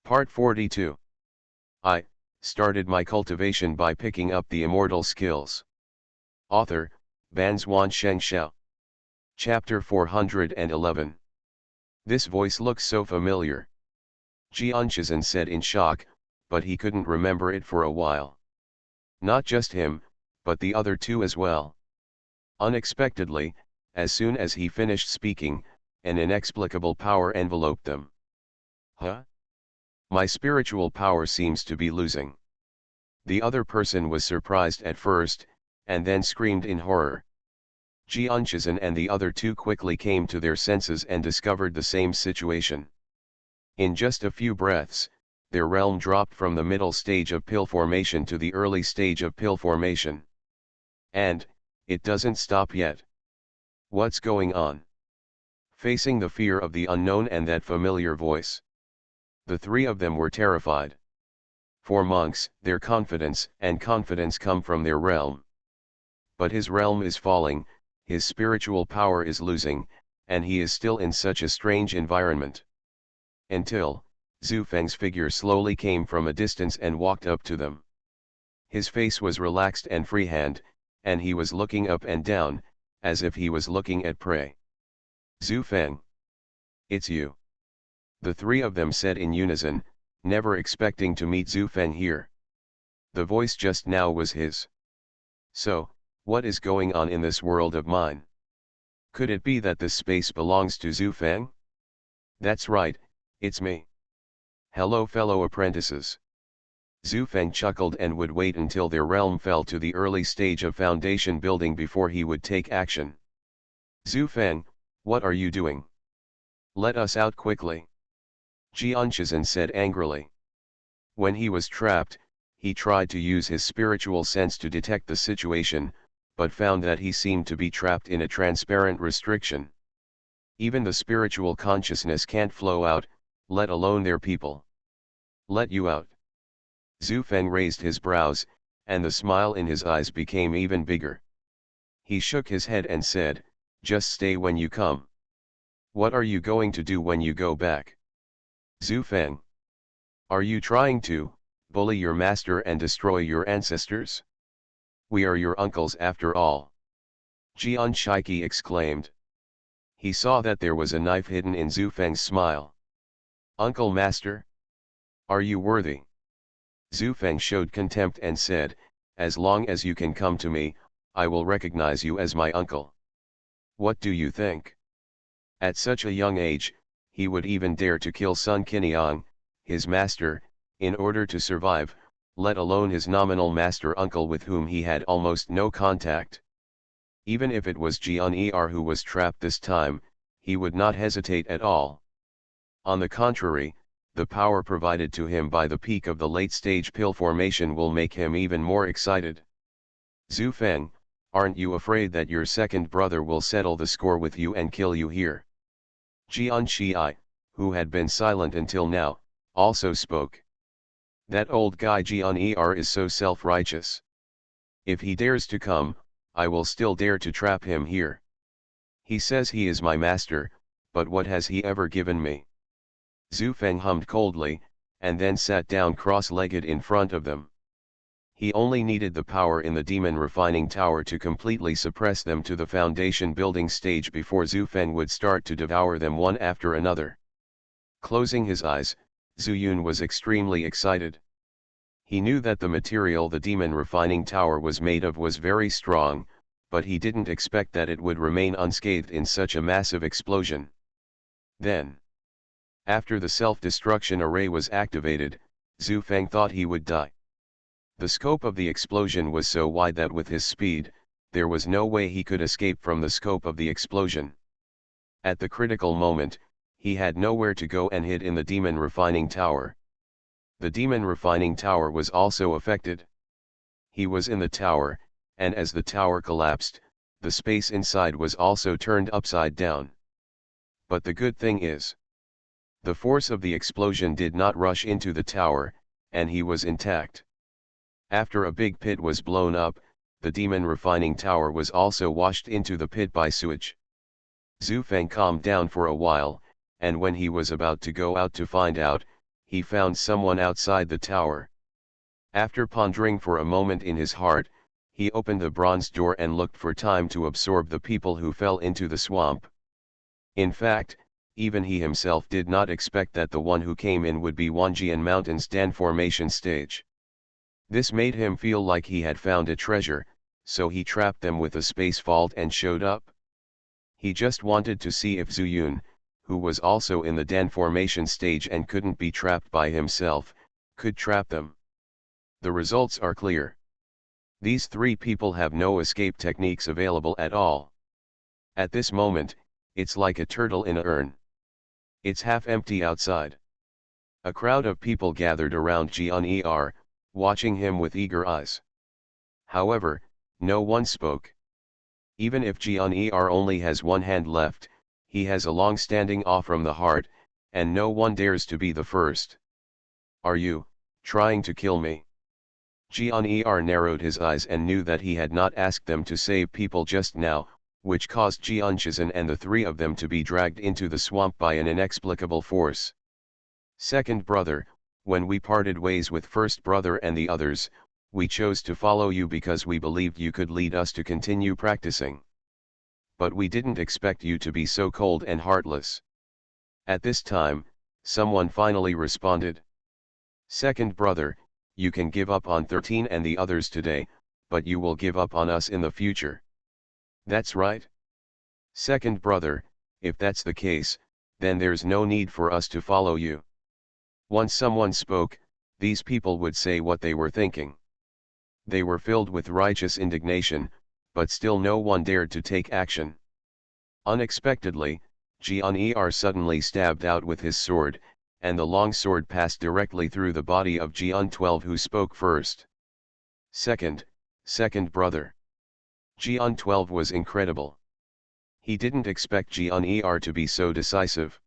Part 42. I started my cultivation by picking up the immortal skills. Author, Banzuan Xianxia. Chapter 411. This voice looks so familiar. Xianxia said in shock, but he couldn't remember it for a while. Not just him, but the other two as well. Unexpectedly, as soon as he finished speaking, an inexplicable power enveloped them. Huh? My spiritual power seems to be losing. The other person was surprised at first, and then screamed in horror. Xianxia and the other two quickly came to their senses and discovered the same situation. In just a few breaths, their realm dropped from the middle stage of pill formation to the early stage of pill formation. And, it doesn't stop yet. What's going on? Facing the fear of the unknown and that familiar voice, the three of them were terrified. For monks, their confidence come from their realm. But his realm is falling, his spiritual power is losing, and he is still in such a strange environment. Until, Zhu Feng's figure slowly came from a distance and walked up to them. His face was relaxed and freehand, and he was looking up and down, as if he was looking at prey. Zhu Feng. It's you. The three of them said in unison, never expecting to meet Zhu Feng here. The voice just now was his. So, what is going on in this world of mine? Could it be that this space belongs to Zhu Feng? That's right, it's me. Hello fellow apprentices. Zhu Feng chuckled and would wait until their realm fell to the early stage of foundation building before he would take action. Zhu Feng, what are you doing? Let us out quickly. Xianxia said angrily. When he was trapped, he tried to use his spiritual sense to detect the situation, but found that he seemed to be trapped in a transparent restriction. Even the spiritual consciousness can't flow out, let alone their people. Let you out. Zhu Feng raised his brows, and the smile in his eyes became even bigger. He shook his head and said, just stay when you come. What are you going to do when you go back? Zhu Feng. Are you trying to bully your master and destroy your ancestors? We are your uncles after all. Xianxia exclaimed. He saw that there was a knife hidden in Zhu Feng's smile. Uncle Master? Are you worthy? Zhu Feng showed contempt and said, as long as you can come to me, I will recognize you as my uncle. What do you think? At such a young age, he would even dare to kill Sun Qiniang, his master, in order to survive, let alone his nominal master uncle with whom he had almost no contact. Even if it was Jian who was trapped this time, he would not hesitate at all. On the contrary, the power provided to him by the peak of the late-stage pill formation will make him even more excited. Zhu Feng, aren't you afraid that your second brother will settle the score with you and kill you here? Xianxia, who had been silent until now, also spoke. That old guy Jian is so self-righteous. If he dares to come, I will still dare to trap him here. He says he is my master, but what has he ever given me? Zhu Feng hummed coldly, and then sat down cross-legged in front of them. He only needed the power in the demon refining tower to completely suppress them to the foundation building stage before Zhu Feng would start to devour them one after another. Closing his eyes, Zhu Yun was extremely excited. He knew that the material the demon refining tower was made of was very strong, but he didn't expect that it would remain unscathed in such a massive explosion. Then, after the self-destruction array was activated, Zhu Feng thought he would die. The scope of the explosion was so wide that with his speed, there was no way he could escape from the scope of the explosion. At the critical moment, he had nowhere to go and hid in the demon refining tower. The demon refining tower was also affected. He was in the tower, and as the tower collapsed, the space inside was also turned upside down. But the good thing is, the force of the explosion did not rush into the tower, and he was intact. After a big pit was blown up, the demon refining tower was also washed into the pit by sewage. Zhu Feng calmed down for a while, and when he was about to go out to find out, he found someone outside the tower. After pondering for a moment in his heart, he opened the bronze door and looked for time to absorb the people who fell into the swamp. In fact, even he himself did not expect that the one who came in would be Wanjian Mountain's Dan formation stage. This made him feel like he had found a treasure, so he trapped them with a space vault and showed up. He just wanted to see if Zuyun, who was also in the Dan formation stage and couldn't be trapped by himself, could trap them. The results are clear. These three people have no escape techniques available at all. At this moment, it's like a turtle in a urn. It's half empty outside. A crowd of people gathered around Xianxia, watching him with eager eyes. However, no one spoke. Even if Xianxia only has one hand left, he has a long-standing awe from the heart, and no one dares to be the first. Are you trying to kill me? Xianxia narrowed his eyes and knew that he had not asked them to save people just now, which caused Xianxia and the three of them to be dragged into the swamp by an inexplicable force. Second brother, when we parted ways with first brother and the others, we chose to follow you because we believed you could lead us to continue practicing. But we didn't expect you to be so cold and heartless. At this time, someone finally responded. Second brother, you can give up on 13 and the others today, but you will give up on us in the future. That's right. Second brother, if that's the case, then there's no need for us to follow you. Once someone spoke, these people would say what they were thinking. They were filled with righteous indignation, but still no one dared to take action. Unexpectedly, Xianxia suddenly stabbed out with his sword, and the long sword passed directly through the body of Jian 12 who spoke first. Second brother. Jian 12 was incredible. He didn't expect Xianxia to be so decisive.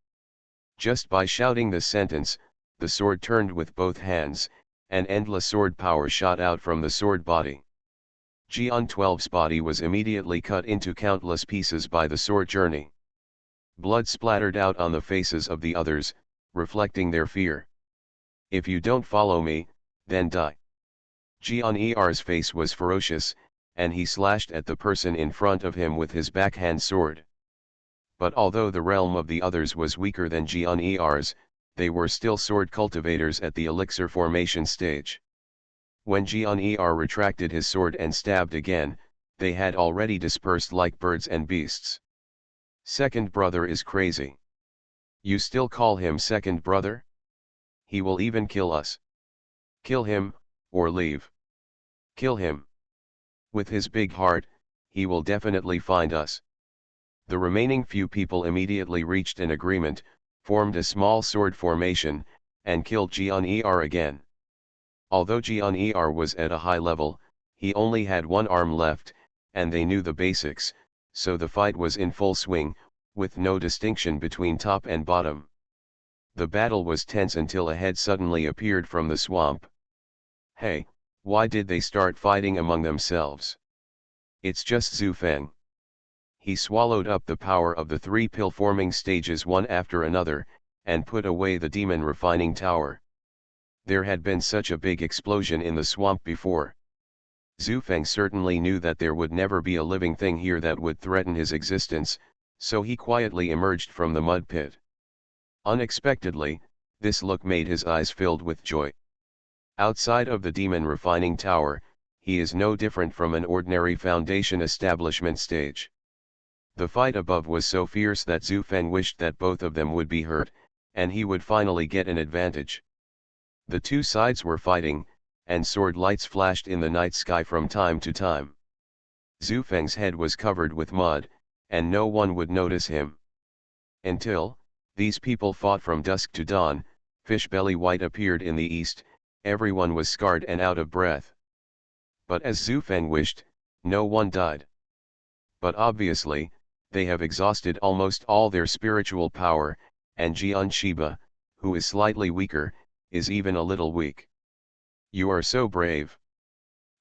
Just by shouting the sentence, the sword turned with both hands, and endless sword power shot out from the sword body. Jian 12's body was immediately cut into countless pieces by the sword journey. Blood splattered out on the faces of the others, reflecting their fear. If you don't follow me, then die. Xianxia's face was ferocious, and he slashed at the person in front of him with his backhand sword. But although the realm of the others was weaker than Xianxia's, they were still sword cultivators at the elixir formation stage. When Xianxia retracted his sword and stabbed again, they had already dispersed like birds and beasts. Second brother is crazy. You still call him second brother? He will even kill us. Kill him, or leave. Kill him. With his big heart, he will definitely find us. The remaining few people immediately reached an agreement, formed a small sword formation, and killed Xianxia again. Although Xianxia was at a high level, he only had one arm left, and they knew the basics, so the fight was in full swing, with no distinction between top and bottom. The battle was tense until a head suddenly appeared from the swamp. Hey, why did they start fighting among themselves? It's just Zhu Feng. He swallowed up the power of the three pill-forming stages one after another, and put away the demon refining tower. There had been such a big explosion in the swamp before. Zhu Feng certainly knew that there would never be a living thing here that would threaten his existence, so he quietly emerged from the mud pit. Unexpectedly, this look made his eyes filled with joy. Outside of the demon refining tower, he is no different from an ordinary foundation establishment stage. The fight above was so fierce that Zhu Feng wished that both of them would be hurt, and he would finally get an advantage. The two sides were fighting, and sword lights flashed in the night sky from time to time. Zhu Feng's head was covered with mud, and no one would notice him. Until, these people fought from dusk to dawn, fish belly white appeared in the east, everyone was scarred and out of breath. But as Zhu Feng wished, no one died. But obviously, they have exhausted almost all their spiritual power, and Jian Shiba, who is slightly weaker, is even a little weak. You are so brave.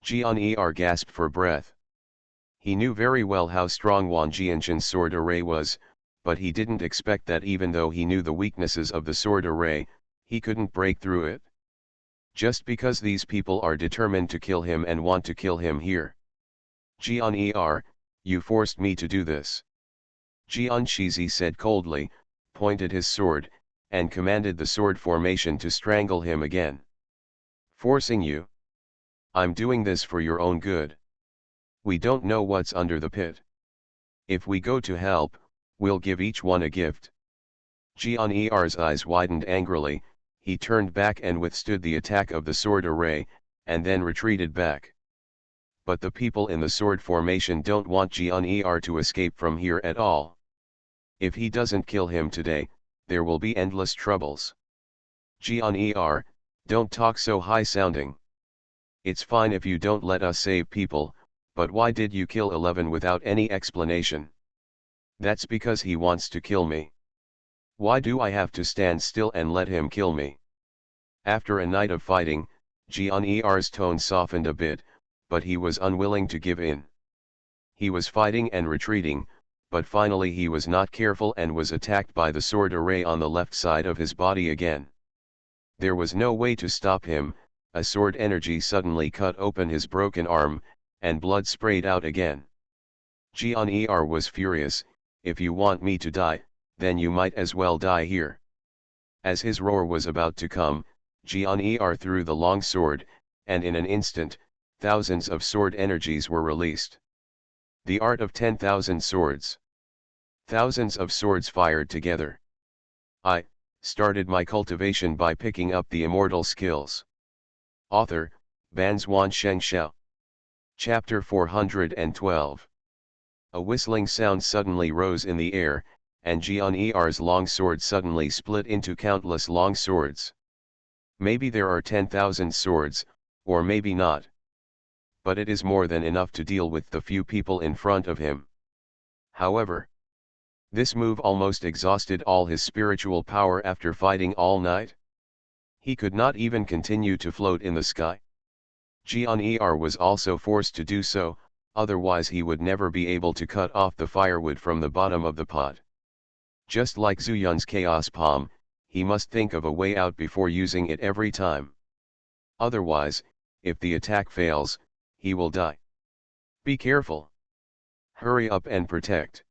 Xianxia gasped for breath. He knew very well how strong Wan Jianshan's sword array was, but he didn't expect that even though he knew the weaknesses of the sword array, He couldn't break through it. Just because these people are determined to kill him and want to kill him here. Xianxia, you forced me to do this. Xianxia said coldly, pointed his sword, and commanded the sword formation to strangle him again. Forcing you? I'm doing this for your own good. We don't know what's under the pit. If we go to help, we'll give each one a gift. Xianxia's eyes widened angrily, he turned back and withstood the attack of the sword array, and then retreated back. But the people in the sword formation don't want Xianxia to escape from here at all. If he doesn't kill him today, there will be endless troubles. Xianxia, don't talk so high-sounding. It's fine if you don't let us save people, but why did you kill 11 without any explanation? That's because he wants to kill me. Why do I have to stand still and let him kill me? After a night of fighting, Xianxia's tone softened a bit, but he was unwilling to give in. He was fighting and retreating, but finally he was not careful and was attacked by the sword array on the left side of his body again. There was no way to stop him, a sword energy suddenly cut open his broken arm, and blood sprayed out again. Xianxia was furious, if you want me to die, then you might as well die here. As his roar was about to come, Xianxia threw the long sword, and in an instant, thousands of sword energies were released. The art of 10,000 swords. Thousands of swords fired together. I started my cultivation by picking up the immortal skills. Author, Banzuan Xianxia. Chapter 412. A whistling sound suddenly rose in the air, and Xianxia's long sword suddenly split into countless long swords. Maybe there are 10,000 swords, or maybe not. But it is more than enough to deal with the few people in front of him. However, this move almost exhausted all his spiritual power after fighting all night. He could not even continue to float in the sky. Xianxia was also forced to do so, otherwise he would never be able to cut off the firewood from the bottom of the pot. Just like Zuyun's chaos palm, he must think of a way out before using it every time. Otherwise, if the attack fails, he will die. Be careful. Hurry up and protect.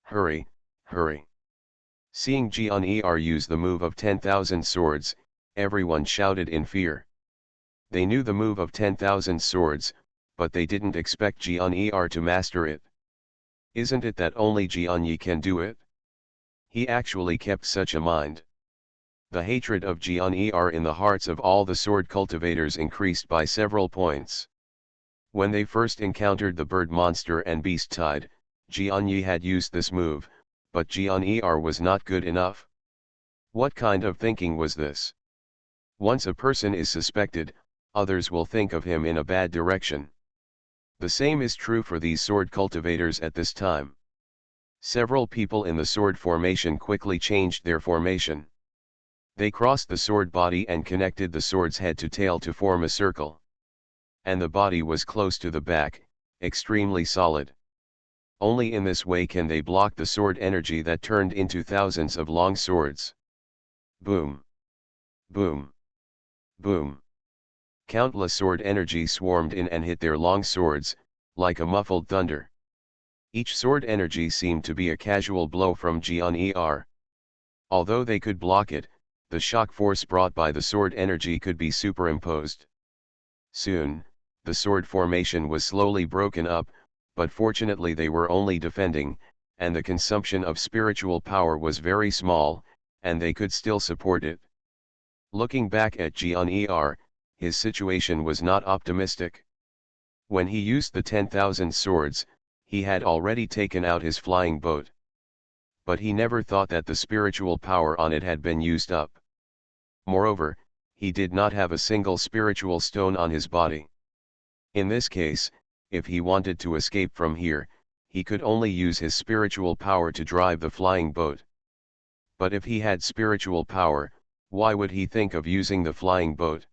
Hurry, hurry. Seeing Xianxia use the move of 10,000 swords, everyone shouted in fear. They knew the move of 10,000 swords, but they didn't expect Xianxia to master it. Isn't it that only Xianxia can do it? He actually kept such a mind. The hatred of Xianxia in the hearts of all the sword cultivators increased by several points. When they first encountered the bird monster and beast tide, Xianxia had used this move, but Xianxia was not good enough. What kind of thinking was this? Once a person is suspected, others will think of him in a bad direction. The same is true for these sword cultivators at this time. Several people in the sword formation quickly changed their formation. They crossed the sword body and connected the sword's head to tail to form a circle. And the body was close to the back, extremely solid. Only in this way can they block the sword energy that turned into thousands of long swords. Boom! Boom! Boom! Countless sword energy swarmed in and hit their long swords, like a muffled thunder. Each sword energy seemed to be a casual blow from Xianxia. Although they could block it, the shock force brought by the sword energy could be superimposed. Soon, the sword formation was slowly broken up, but fortunately they were only defending, and the consumption of spiritual power was very small, and they could still support it. Looking back at Xianxia, his situation was not optimistic. When he used the 10,000 swords, he had already taken out his flying boat. But he never thought that the spiritual power on it had been used up. Moreover, he did not have a single spiritual stone on his body. In this case, if he wanted to escape from here, he could only use his spiritual power to drive the flying boat. But if he had spiritual power, why would he think of using the flying boat?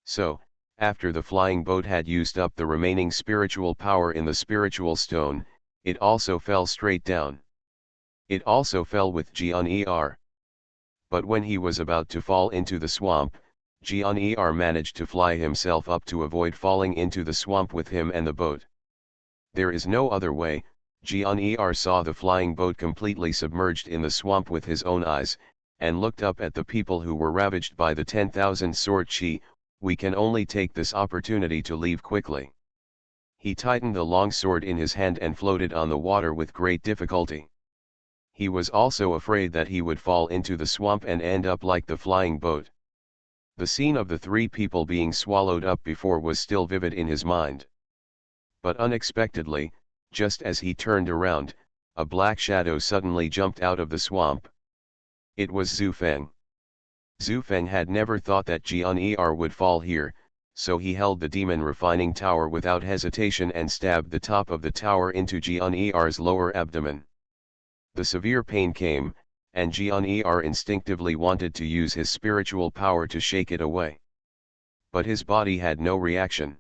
So, after the flying boat had used up the remaining spiritual power in the spiritual stone, it also fell straight down. It also fell with Xianxia. But when he was about to fall into the swamp, Xianxia managed to fly himself up to avoid falling into the swamp with him and the boat. There is no other way. Xianxia saw the flying boat completely submerged in the swamp with his own eyes, and looked up at the people who were ravaged by the 10,000 sword chi. We can only take this opportunity to leave quickly. He tightened the long sword in his hand and floated on the water with great difficulty. He was also afraid that he would fall into the swamp and end up like the flying boat. The scene of the three people being swallowed up before was still vivid in his mind. But unexpectedly, just as he turned around, a black shadow suddenly jumped out of the swamp. It was Zhu Feng. Zhu Feng had never thought that Xianxia would fall here, so he held the demon refining tower without hesitation and stabbed the top of the tower into Xianxia's lower abdomen. The severe pain came, and Xianxia instinctively wanted to use his spiritual power to shake it away. But his body had no reaction.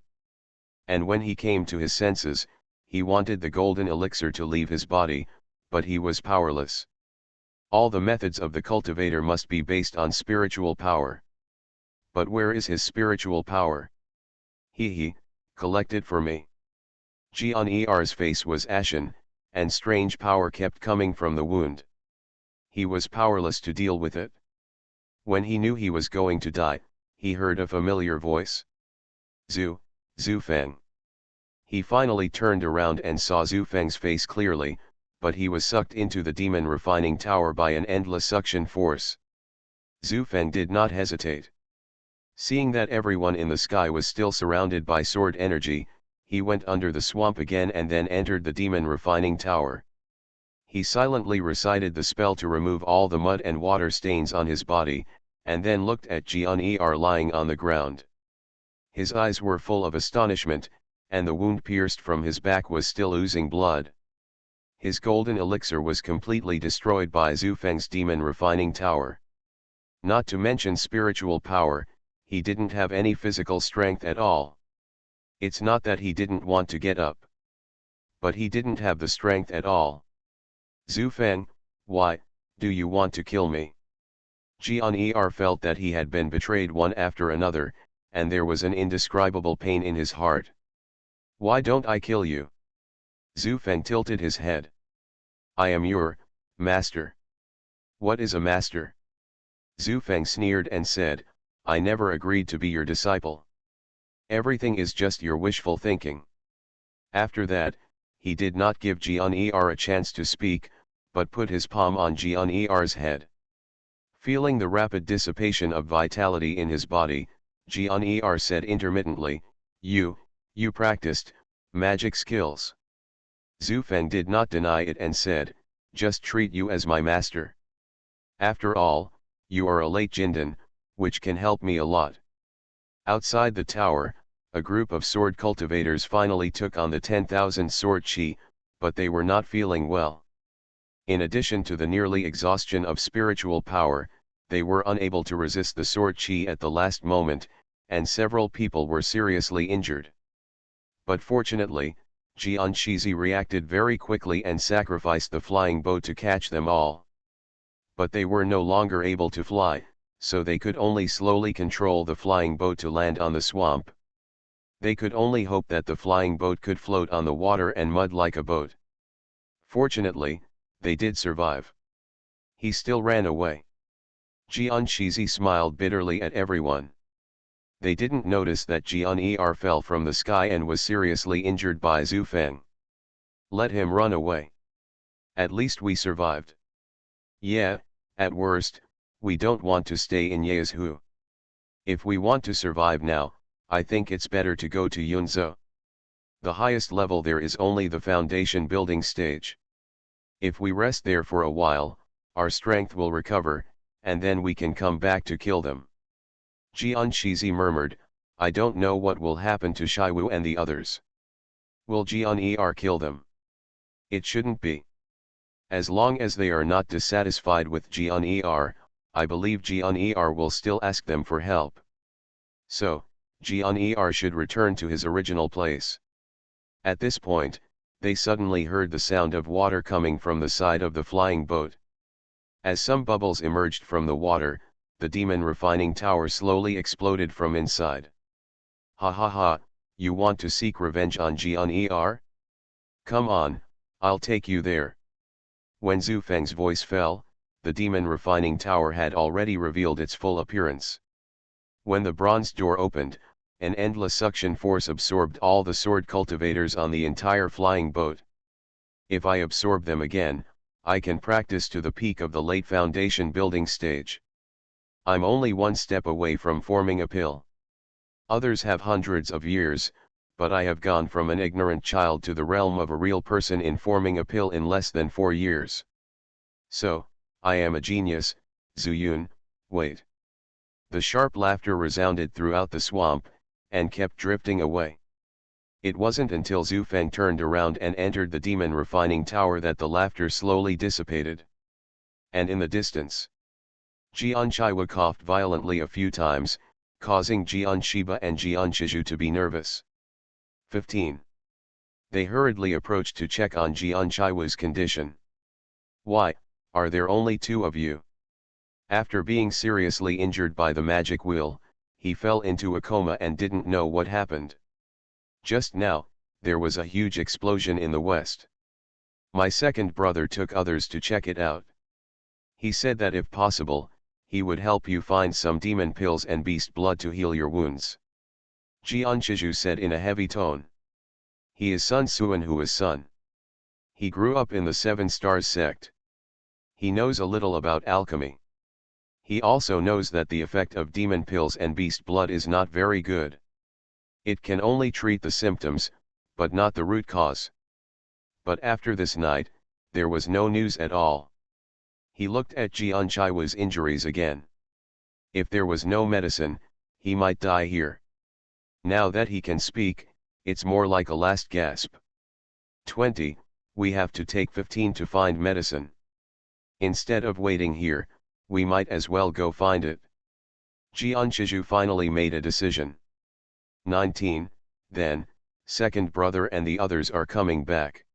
And when he came to his senses, he wanted the golden elixir to leave his body, but he was powerless. All the methods of the cultivator must be based on spiritual power. But where is his spiritual power? He, collect it for me. Xianxia's face was ashen, and strange power kept coming from the wound. He was powerless to deal with it. When he knew he was going to die, he heard a familiar voice. Zhu Feng. He finally turned around and saw Zhu Feng's face clearly, but he was sucked into the demon refining tower by an endless suction force. Zhu Feng did not hesitate. Seeing that everyone in the sky was still surrounded by sword energy, he went under the swamp again and then entered the demon refining tower. He silently recited the spell to remove all the mud and water stains on his body, and then looked at Xianxia lying on the ground. His eyes were full of astonishment, and the wound pierced from his back was still oozing blood. His golden elixir was completely destroyed by Zhu Feng's demon refining tower. Not to mention spiritual power, he didn't have any physical strength at all. It's not that he didn't want to get up. But he didn't have the strength at all. Zhu Feng, why, do you want to kill me? Xianxia felt that he had been betrayed one after another, and there was an indescribable pain in his heart. Why don't I kill you? Zhu Feng tilted his head. I am your master. What is a master? Zhu Feng sneered and said, I never agreed to be your disciple. Everything is just your wishful thinking. After that, he did not give Xianxia a chance to speak, but put his palm on Xianxia's head. Feeling the rapid dissipation of vitality in his body, Xianxia said intermittently, You practiced magic skills. Zhu Feng did not deny it and said, just treat you as my master. After all, you are a late Jindan, which can help me a lot. Outside the tower, a group of sword cultivators finally took on the 10,000 sword chi, but they were not feeling well. In addition to the nearly exhaustion of spiritual power, they were unable to resist the sword chi at the last moment, and several people were seriously injured. But fortunately, Xianxia reacted very quickly and sacrificed the flying boat to catch them all. But they were no longer able to fly, so they could only slowly control the flying boat to land on the swamp. They could only hope that the flying boat could float on the water and mud like a boat. Fortunately, they did survive. He still ran away. Xianxia smiled bitterly at everyone. They didn't notice that Xianxia fell from the sky and was seriously injured by Zhu Feng. Let him run away. At least we survived. Yeah, at worst, we don't want to stay in Yezhu. If we want to survive now, I think it's better to go to Yunzhou. The highest level there is only the foundation building stage. If we rest there for a while, our strength will recover, and then we can come back to kill them. Xianxia murmured, I don't know what will happen to Shiwu and the others. Will Xianxia kill them? It shouldn't be. As long as they are not dissatisfied with Xianxia, I believe Xianxia will still ask them for help. So, Xianxia should return to his original place. At this point, they suddenly heard the sound of water coming from the side of the flying boat. As some bubbles emerged from the water, the demon refining tower slowly exploded from inside. Ha ha ha, you want to seek revenge on Xianxia? Come on, I'll take you there. When Zhu Feng's voice fell, the demon refining tower had already revealed its full appearance. When the bronze door opened, an endless suction force absorbed all the sword cultivators on the entire flying boat. If I absorb them again, I can practice to the peak of the late foundation building stage. I'm only one step away from forming a pill. Others have hundreds of years, but I have gone from an ignorant child to the realm of a real person in forming a pill in less than 4 years. So, I am a genius, Zuyun, wait. The sharp laughter resounded throughout the swamp, and kept drifting away. It wasn't until Zhu Feng turned around and entered the demon refining tower that the laughter slowly dissipated. And in the distance, Xianxia coughed violently a few times, causing Xianxiba and Xianshiju to be nervous. 15. They hurriedly approached to check on Xianxia's condition. Why, are there only 2 of you? After being seriously injured by the magic wheel, he fell into a coma and didn't know what happened. Just now, there was a huge explosion in the west. My second brother took others to check it out. He said that if possible, he would help you find some demon pills and beast blood to heal your wounds. Xianshiju said in a heavy tone. He is Sun Suanhua's son. He grew up in the Seven Stars sect. He knows a little about alchemy. He also knows that the effect of demon pills and beast blood is not very good. It can only treat the symptoms, but not the root cause. But after this night, there was no news at all. He looked at Xianxia's injuries again. If there was no medicine, he might die here. Now that he can speak, it's more like a last gasp. 20, we have to take 15 to find medicine. Instead of waiting here, we might as well go find it. Xianshiju finally made a decision. 19, then, second brother and the others are coming back.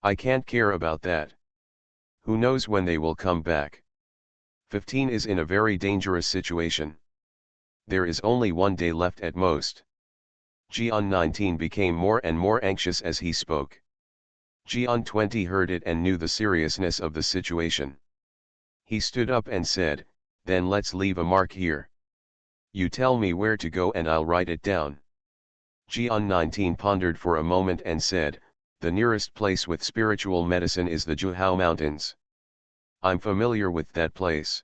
I can't care about that. Who knows when they will come back? 15 is in a very dangerous situation. There is only 1 day left at most. Xian 19 became more and more anxious as he spoke. Xian 20 heard it and knew the seriousness of the situation. He stood up and said, then let's leave a mark here. You tell me where to go and I'll write it down. Xian 19 pondered for a moment and said, the nearest place with spiritual medicine is the Zhuhao Mountains. I'm familiar with that place.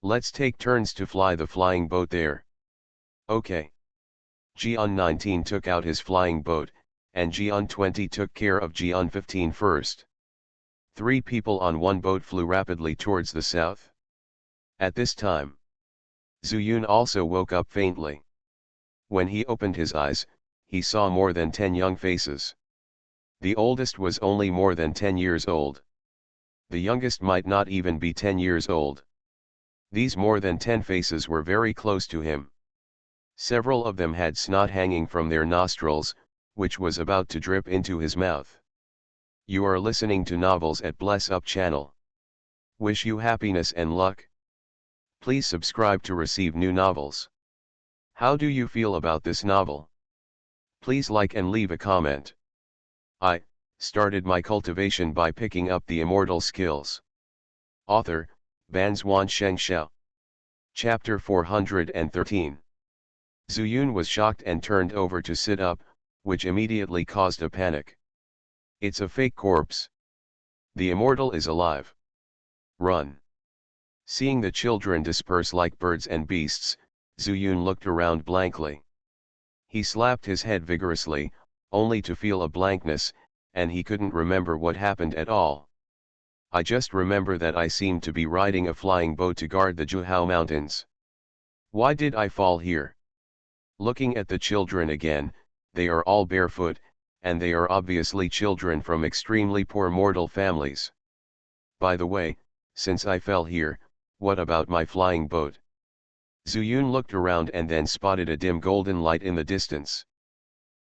Let's take turns to fly the flying boat there. Okay. Xian 19 took out his flying boat, and Xian 20 took care of Xian 15 first. 3 people on one boat flew rapidly towards the south. At this time, Zuyun also woke up faintly. When he opened his eyes, he saw more than 10 young faces. The oldest was only more than 10 years old. The youngest might not even be 10 years old. These more than 10 faces were very close to him. Several of them had snot hanging from their nostrils, which was about to drip into his mouth. You are listening to Novels at Bless Up channel. Wish you happiness and luck. Please subscribe to receive new novels. How do you feel about this novel? Please like and leave a comment. I started my cultivation by picking up the immortal skills. Author, Banzuan Xianxia. Chapter 413. Zuyun was shocked and turned over to sit up, which immediately caused a panic. It's a fake corpse. The immortal is alive. Run. Seeing the children disperse like birds and beasts, Zuyun looked around blankly. He slapped his head vigorously, only to feel a blankness, and he couldn't remember what happened at all. I just remember that I seemed to be riding a flying boat to guard the Zhuhao Mountains. Why did I fall here? Looking at the children again, they are all barefoot, and they are obviously children from extremely poor mortal families. By the way, since I fell here, what about my flying boat? Zuyun looked around and then spotted a dim golden light in the distance.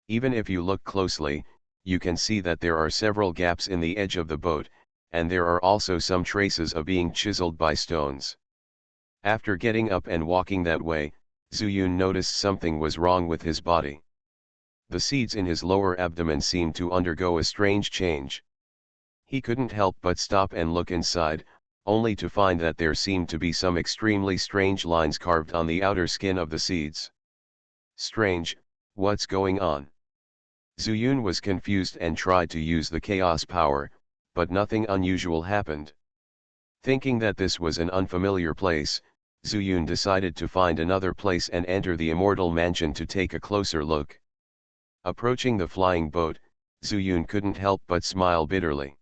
Even if you look closely, you can see that there are several gaps in the edge of the boat, and there are also some traces of being chiseled by stones. After getting up and walking that way, Zuyun noticed something was wrong with his body. The seeds in his lower abdomen seemed to undergo a strange change. He couldn't help but stop and look inside, only to find that there seemed to be some extremely strange lines carved on the outer skin of the seeds. Strange, what's going on? Zuyun was confused and tried to use the chaos power, but nothing unusual happened. Thinking that this was an unfamiliar place, Zuyun decided to find another place and enter the immortal mansion to take a closer look. Approaching the flying boat, Zuyun couldn't help but smile bitterly.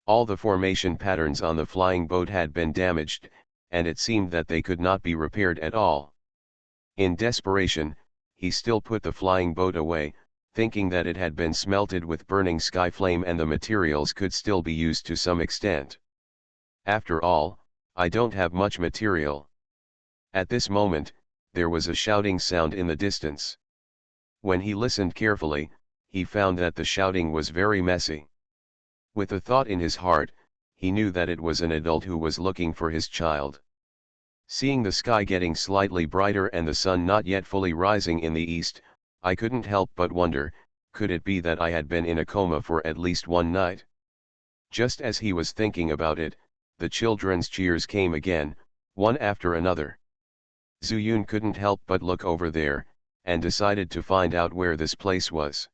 All the formation patterns on the flying boat had been damaged, and it seemed that they could not be repaired at all. In desperation, he still put the flying boat away, thinking that it had been smelted with burning sky flame and the materials could still be used to some extent. After all, I don't have much material. At this moment, there was a shouting sound in the distance. When he listened carefully, he found that the shouting was very messy. With a thought in his heart, he knew that it was an adult who was looking for his child. Seeing the sky getting slightly brighter and the sun not yet fully rising in the east, I couldn't help but wonder, could it be that I had been in a coma for at least one night? Just as he was thinking about it, the children's cheers came again, one after another. Zuyun couldn't help but look over there, and decided to find out where this place was.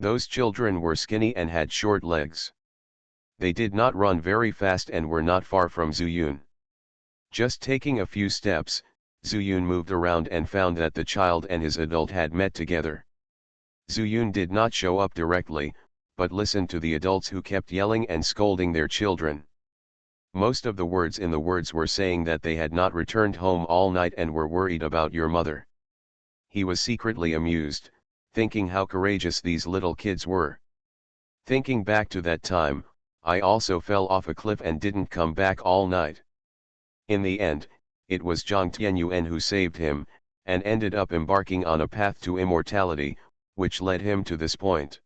Those children were skinny and had short legs. They did not run very fast and were not far from Zuyun. Just taking a few steps, Zuyun moved around and found that the child and his adult had met together. Zuyun did not show up directly, but listened to the adults who kept yelling and scolding their children. Most of the words in the words were saying that they had not returned home all night and were worried about your mother. He was secretly amused, thinking how courageous these little kids were. Thinking back to that time, I also fell off a cliff and didn't come back all night. In the end, it was Zhang Tianyuan who saved him, and ended up embarking on a path to immortality, which led him to this point.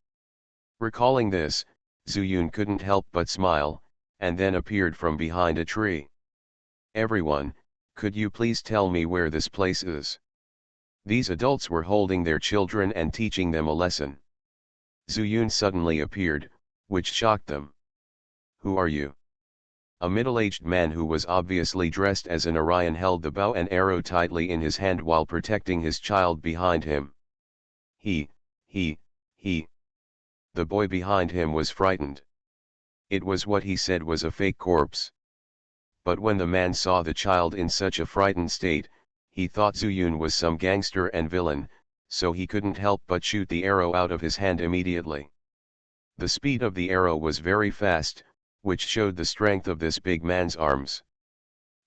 Recalling this, Zuyun couldn't help but smile, and then appeared from behind a tree. Everyone, could you please tell me where this place is? These adults were holding their children and teaching them a lesson. Zuyun suddenly appeared, which shocked them. Who are you? A middle-aged man who was obviously dressed as an Aryan held the bow and arrow tightly in his hand while protecting his child behind him. He. The boy behind him was frightened. It was what he said was a fake corpse. But when the man saw the child in such a frightened state, he thought Zuyun was some gangster and villain, so he couldn't help but shoot the arrow out of his hand immediately. The speed of the arrow was very fast, which showed the strength of this big man's arms.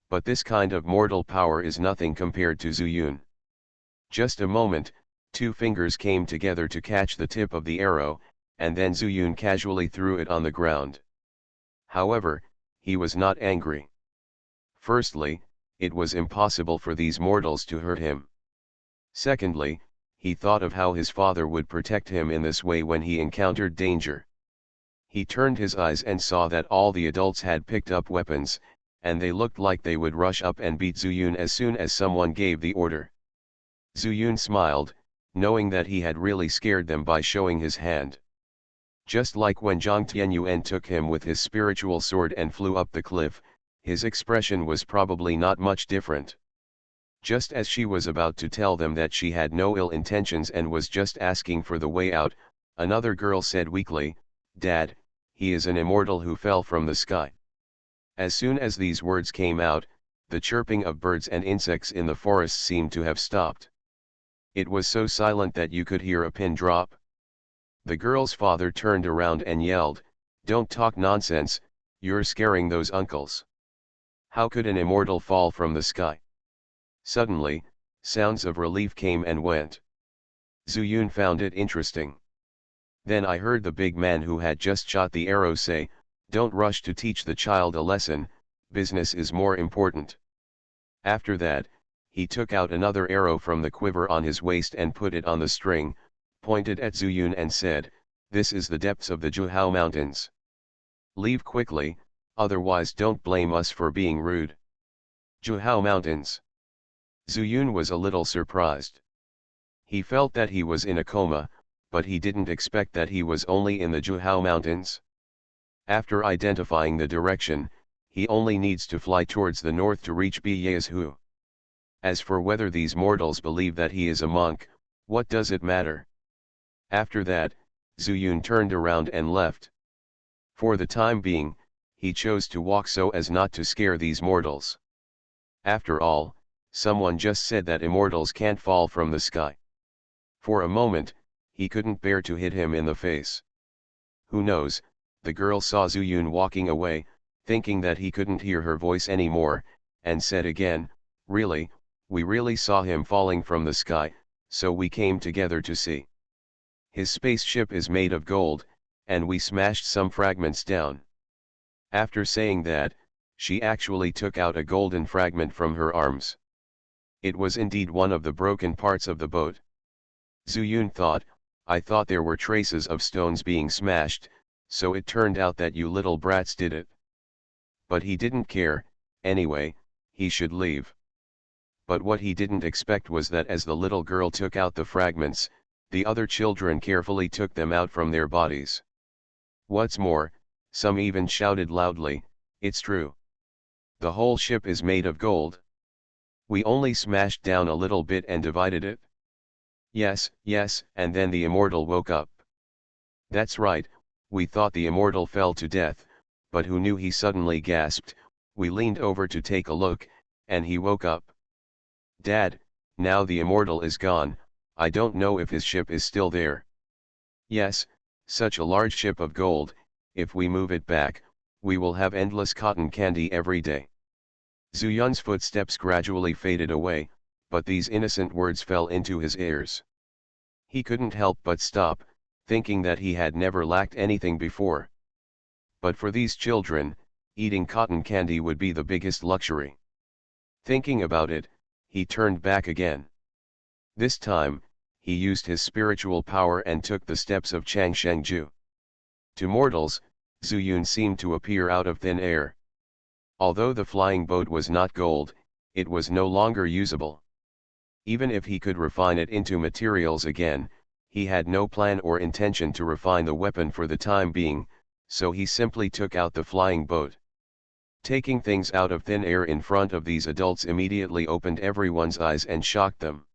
But this kind of mortal power is nothing compared to Zuyun. Just a moment, two fingers came together to catch the tip of the arrow, and then Zuyun casually threw it on the ground. However, he was not angry. Firstly, it was impossible for these mortals to hurt him. Secondly, he thought of how his father would protect him in this way when he encountered danger. He turned his eyes and saw that all the adults had picked up weapons, and they looked like they would rush up and beat Zuyun as soon as someone gave the order. Zuyun smiled, knowing that he had really scared them by showing his hand. Just like when Zhang Tianyuan took him with his spiritual sword and flew up the cliff, his expression was probably not much different. Just as she was about to tell them that she had no ill intentions and was just asking for the way out, another girl said weakly, "Dad, he is an immortal who fell from the sky." As soon as these words came out, the chirping of birds and insects in the forest seemed to have stopped. It was so silent that you could hear a pin drop. The girl's father turned around and yelled, "Don't talk nonsense, you're scaring those uncles. How could an immortal fall from the sky?" Suddenly, sounds of relief came and went. Zuyun found it interesting. Then I heard the big man who had just shot the arrow say, "Don't rush to teach the child a lesson, business is more important." After that, he took out another arrow from the quiver on his waist and put it on the string, pointed at Zuyun and said, "This is the depths of the Juhao Mountains. Leave quickly, otherwise don't blame us for being rude. Juhao Mountains. Zuyun was a little surprised. He felt that he was in a coma, but he didn't expect that he was only in the Juhao Mountains. After identifying the direction, he only needs to fly towards the north to reach Biyazhu. As for whether these mortals believe that he is a monk, what does it matter? After that, Zuyun turned around and left. For the time being, he chose to walk so as not to scare these mortals. After all, someone just said that immortals can't fall from the sky. For a moment, he couldn't bear to hit him in the face. Who knows, the girl saw Zuyun walking away, thinking that he couldn't hear her voice anymore, and said again, "Really, we really saw him falling from the sky, so we came together to see. His spaceship is made of gold, and we smashed some fragments down." After saying that, she actually took out a golden fragment from her arms. It was indeed one of the broken parts of the boat. Zuyun thought, "I thought there were traces of stones being smashed, so it turned out that you little brats did it." But he didn't care, anyway, he should leave. But what he didn't expect was that as the little girl took out the fragments, the other children carefully took them out from their bodies. What's more, some even shouted loudly, "It's true. The whole ship is made of gold. We only smashed down a little bit and divided it." "Yes, yes," and then the immortal woke up. "That's right, we thought the immortal fell to death, but who knew," he suddenly gasped. "We leaned over to take a look, and he woke up. Dad, now the immortal is gone, I don't know if his ship is still there." "Yes, such a large ship of gold, if we move it back, we will have endless cotton candy every day." Zuyun's footsteps gradually faded away, but these innocent words fell into his ears. He couldn't help but stop, thinking that he had never lacked anything before. But for these children, eating cotton candy would be the biggest luxury. Thinking about it, he turned back again. This time, he used his spiritual power and took the steps of Changshengju. To mortals, Zuyun seemed to appear out of thin air. Although the flying boat was not gold, it was no longer usable. Even if he could refine it into materials again, he had no plan or intention to refine the weapon for the time being, so he simply took out the flying boat. Taking things out of thin air in front of these adults immediately opened everyone's eyes and shocked them.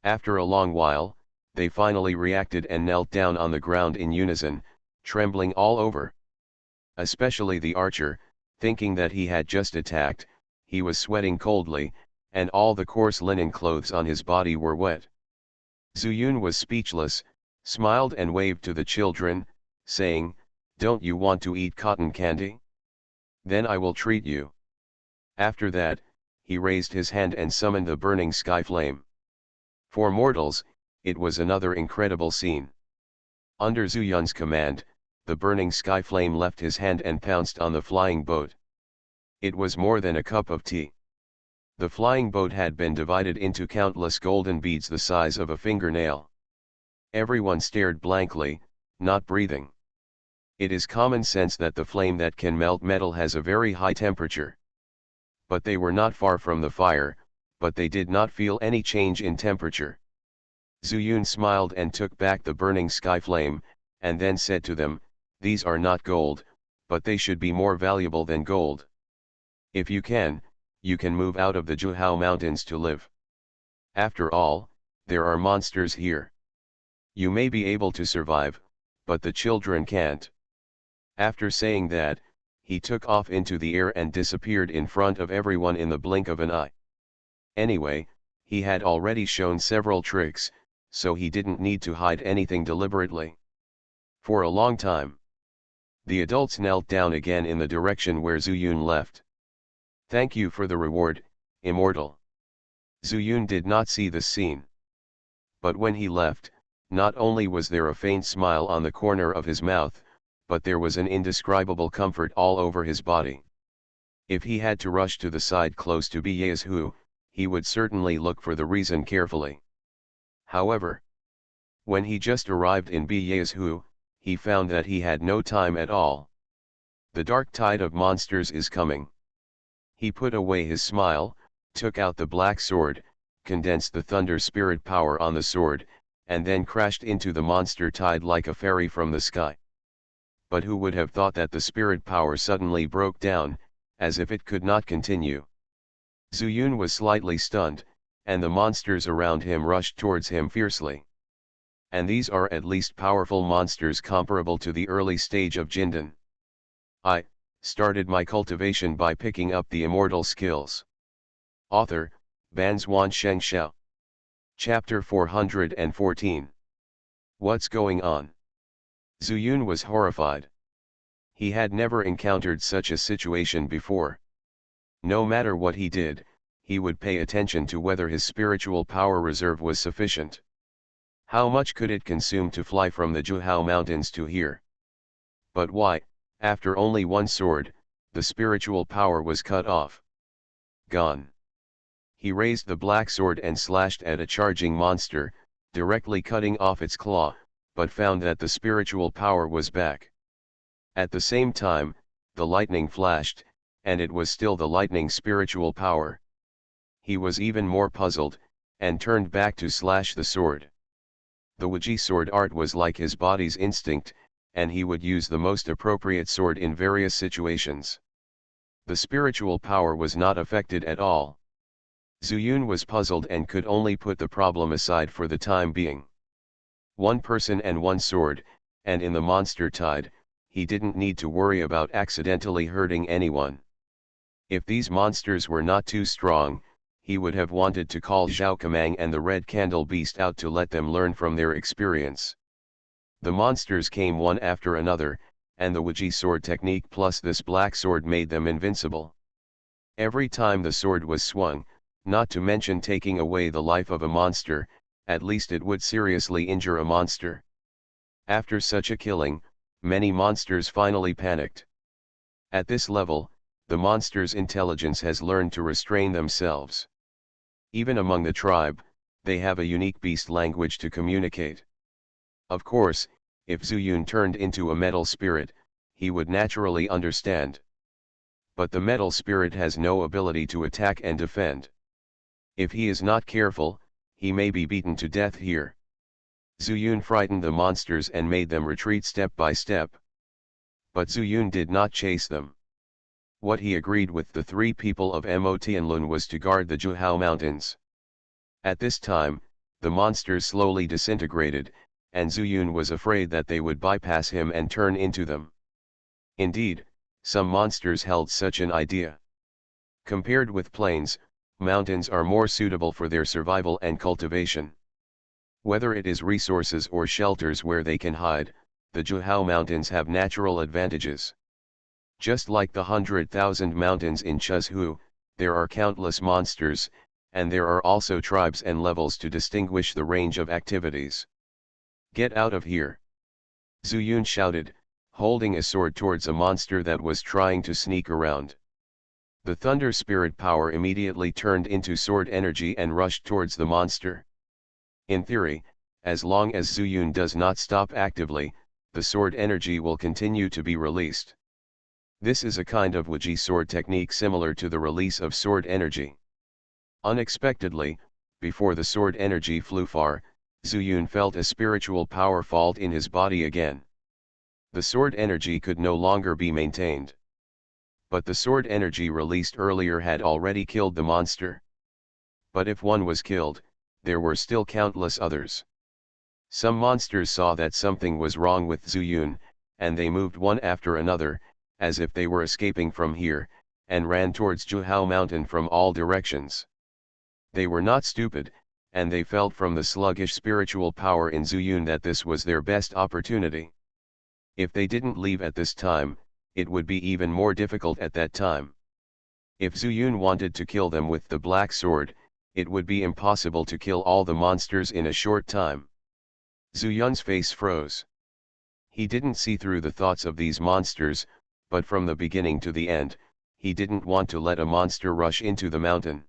After a long while, they finally reacted and knelt down on the ground in unison, trembling all over. Especially the archer, thinking that he had just attacked, he was sweating coldly, and all the coarse linen clothes on his body were wet. Zuyun was speechless, smiled and waved to the children, saying, "Don't you want to eat cotton candy? Then I will treat you." After that, he raised his hand and summoned the burning sky flame. For mortals, it was another incredible scene. Under Zuyun's command, the burning sky flame left his hand and pounced on the flying boat. It was more than a cup of tea. The flying boat had been divided into countless golden beads the size of a fingernail. Everyone stared blankly, not breathing. It is common sense that the flame that can melt metal has a very high temperature. But they were not far from the fire, but they did not feel any change in temperature. Zuyun smiled and took back the burning sky flame, and then said to them, "These are not gold, but they should be more valuable than gold. If you can move out of the Juhao Mountains to live. After all, there are monsters here. You may be able to survive, but the children can't." After saying that, he took off into the air and disappeared in front of everyone in the blink of an eye. Anyway, he had already shown several tricks, so he didn't need to hide anything deliberately. For a long time, the adults knelt down again in the direction where Zuyun left. "Thank you for the reward, Immortal." Zuyun did not see this scene. But when he left, not only was there a faint smile on the corner of his mouth, but there was an indescribable comfort all over his body. If he had to rush to the side close to Biyazhu, he would certainly look for the reason carefully. However, when he just arrived in Biyazhu, he found that he had no time at all. The dark tide of monsters is coming. He put away his smile, took out the black sword, condensed the thunder spirit power on the sword, and then crashed into the monster tide like a fairy from the sky. But who would have thought that the spirit power suddenly broke down, as if it could not continue. Zuyun was slightly stunned, and the monsters around him rushed towards him fiercely. And these are at least powerful monsters comparable to the early stage of Jindan. I started my cultivation by picking up the immortal skills. Author, Banzuan Xianxia. Chapter 414. What's going on? Zuyun was horrified. He had never encountered such a situation before. No matter what he did, he would pay attention to whether his spiritual power reserve was sufficient. How much could it consume to fly from the Juhao Mountains to here? But why, after only one sword, the spiritual power was cut off? Gone. He raised the black sword and slashed at a charging monster, directly cutting off its claw, but found that the spiritual power was back. At the same time, the lightning flashed, and it was still the lightning spiritual power. He was even more puzzled, and turned back to slash the sword. The Wuji sword art was like his body's instinct, and he would use the most appropriate sword in various situations. The spiritual power was not affected at all. Zuyun was puzzled and could only put the problem aside for the time being. One person and one sword, and in the monster tide, he didn't need to worry about accidentally hurting anyone. If these monsters were not too strong, he would have wanted to call Zhao Kamang and the Red Candle Beast out to let them learn from their experience. The monsters came one after another, and the Wuji sword technique plus this black sword made them invincible. Every time the sword was swung, not to mention taking away the life of a monster, at least it would seriously injure a monster. After such a killing, many monsters finally panicked. At this level, the monster's intelligence has learned to restrain themselves. Even among the tribe, they have a unique beast language to communicate. Of course, if Zuyun turned into a metal spirit, he would naturally understand. But the metal spirit has no ability to attack and defend. If he is not careful, he may be beaten to death here. Zuyun frightened the monsters and made them retreat step by step. But Zuyun did not chase them. What he agreed with the three people of Mo Tianlun was to guard the Juhao Mountains. At this time, the monsters slowly disintegrated, and Zuyun was afraid that they would bypass him and turn into them. Indeed, some monsters held such an idea. Compared with plains, mountains are more suitable for their survival and cultivation. Whether it is resources or shelters where they can hide, the Juhao Mountains have natural advantages. Just like the 100,000 mountains in Chuzhu, there are countless monsters, and there are also tribes and levels to distinguish the range of activities. Get out of here! Zuyun shouted, holding a sword towards a monster that was trying to sneak around. The thunder spirit power immediately turned into sword energy and rushed towards the monster. In theory, as long as Zuyun does not stop actively, the sword energy will continue to be released. This is a kind of Wuji sword technique similar to the release of sword energy. Unexpectedly, before the sword energy flew far, Zuyun felt a spiritual power fall in his body again. The sword energy could no longer be maintained. But the sword energy released earlier had already killed the monster. But if one was killed, there were still countless others. Some monsters saw that something was wrong with Zuyun, and they moved one after another, as if they were escaping from here, and ran towards Juhao Mountain from all directions. They were not stupid, and they felt from the sluggish spiritual power in Zuyun that this was their best opportunity. If they didn't leave at this time, it would be even more difficult at that time. If Zuyun wanted to kill them with the black sword, it would be impossible to kill all the monsters in a short time. Zuyun's face froze. He didn't see through the thoughts of these monsters, but from the beginning to the end, he didn't want to let a monster rush into the mountain.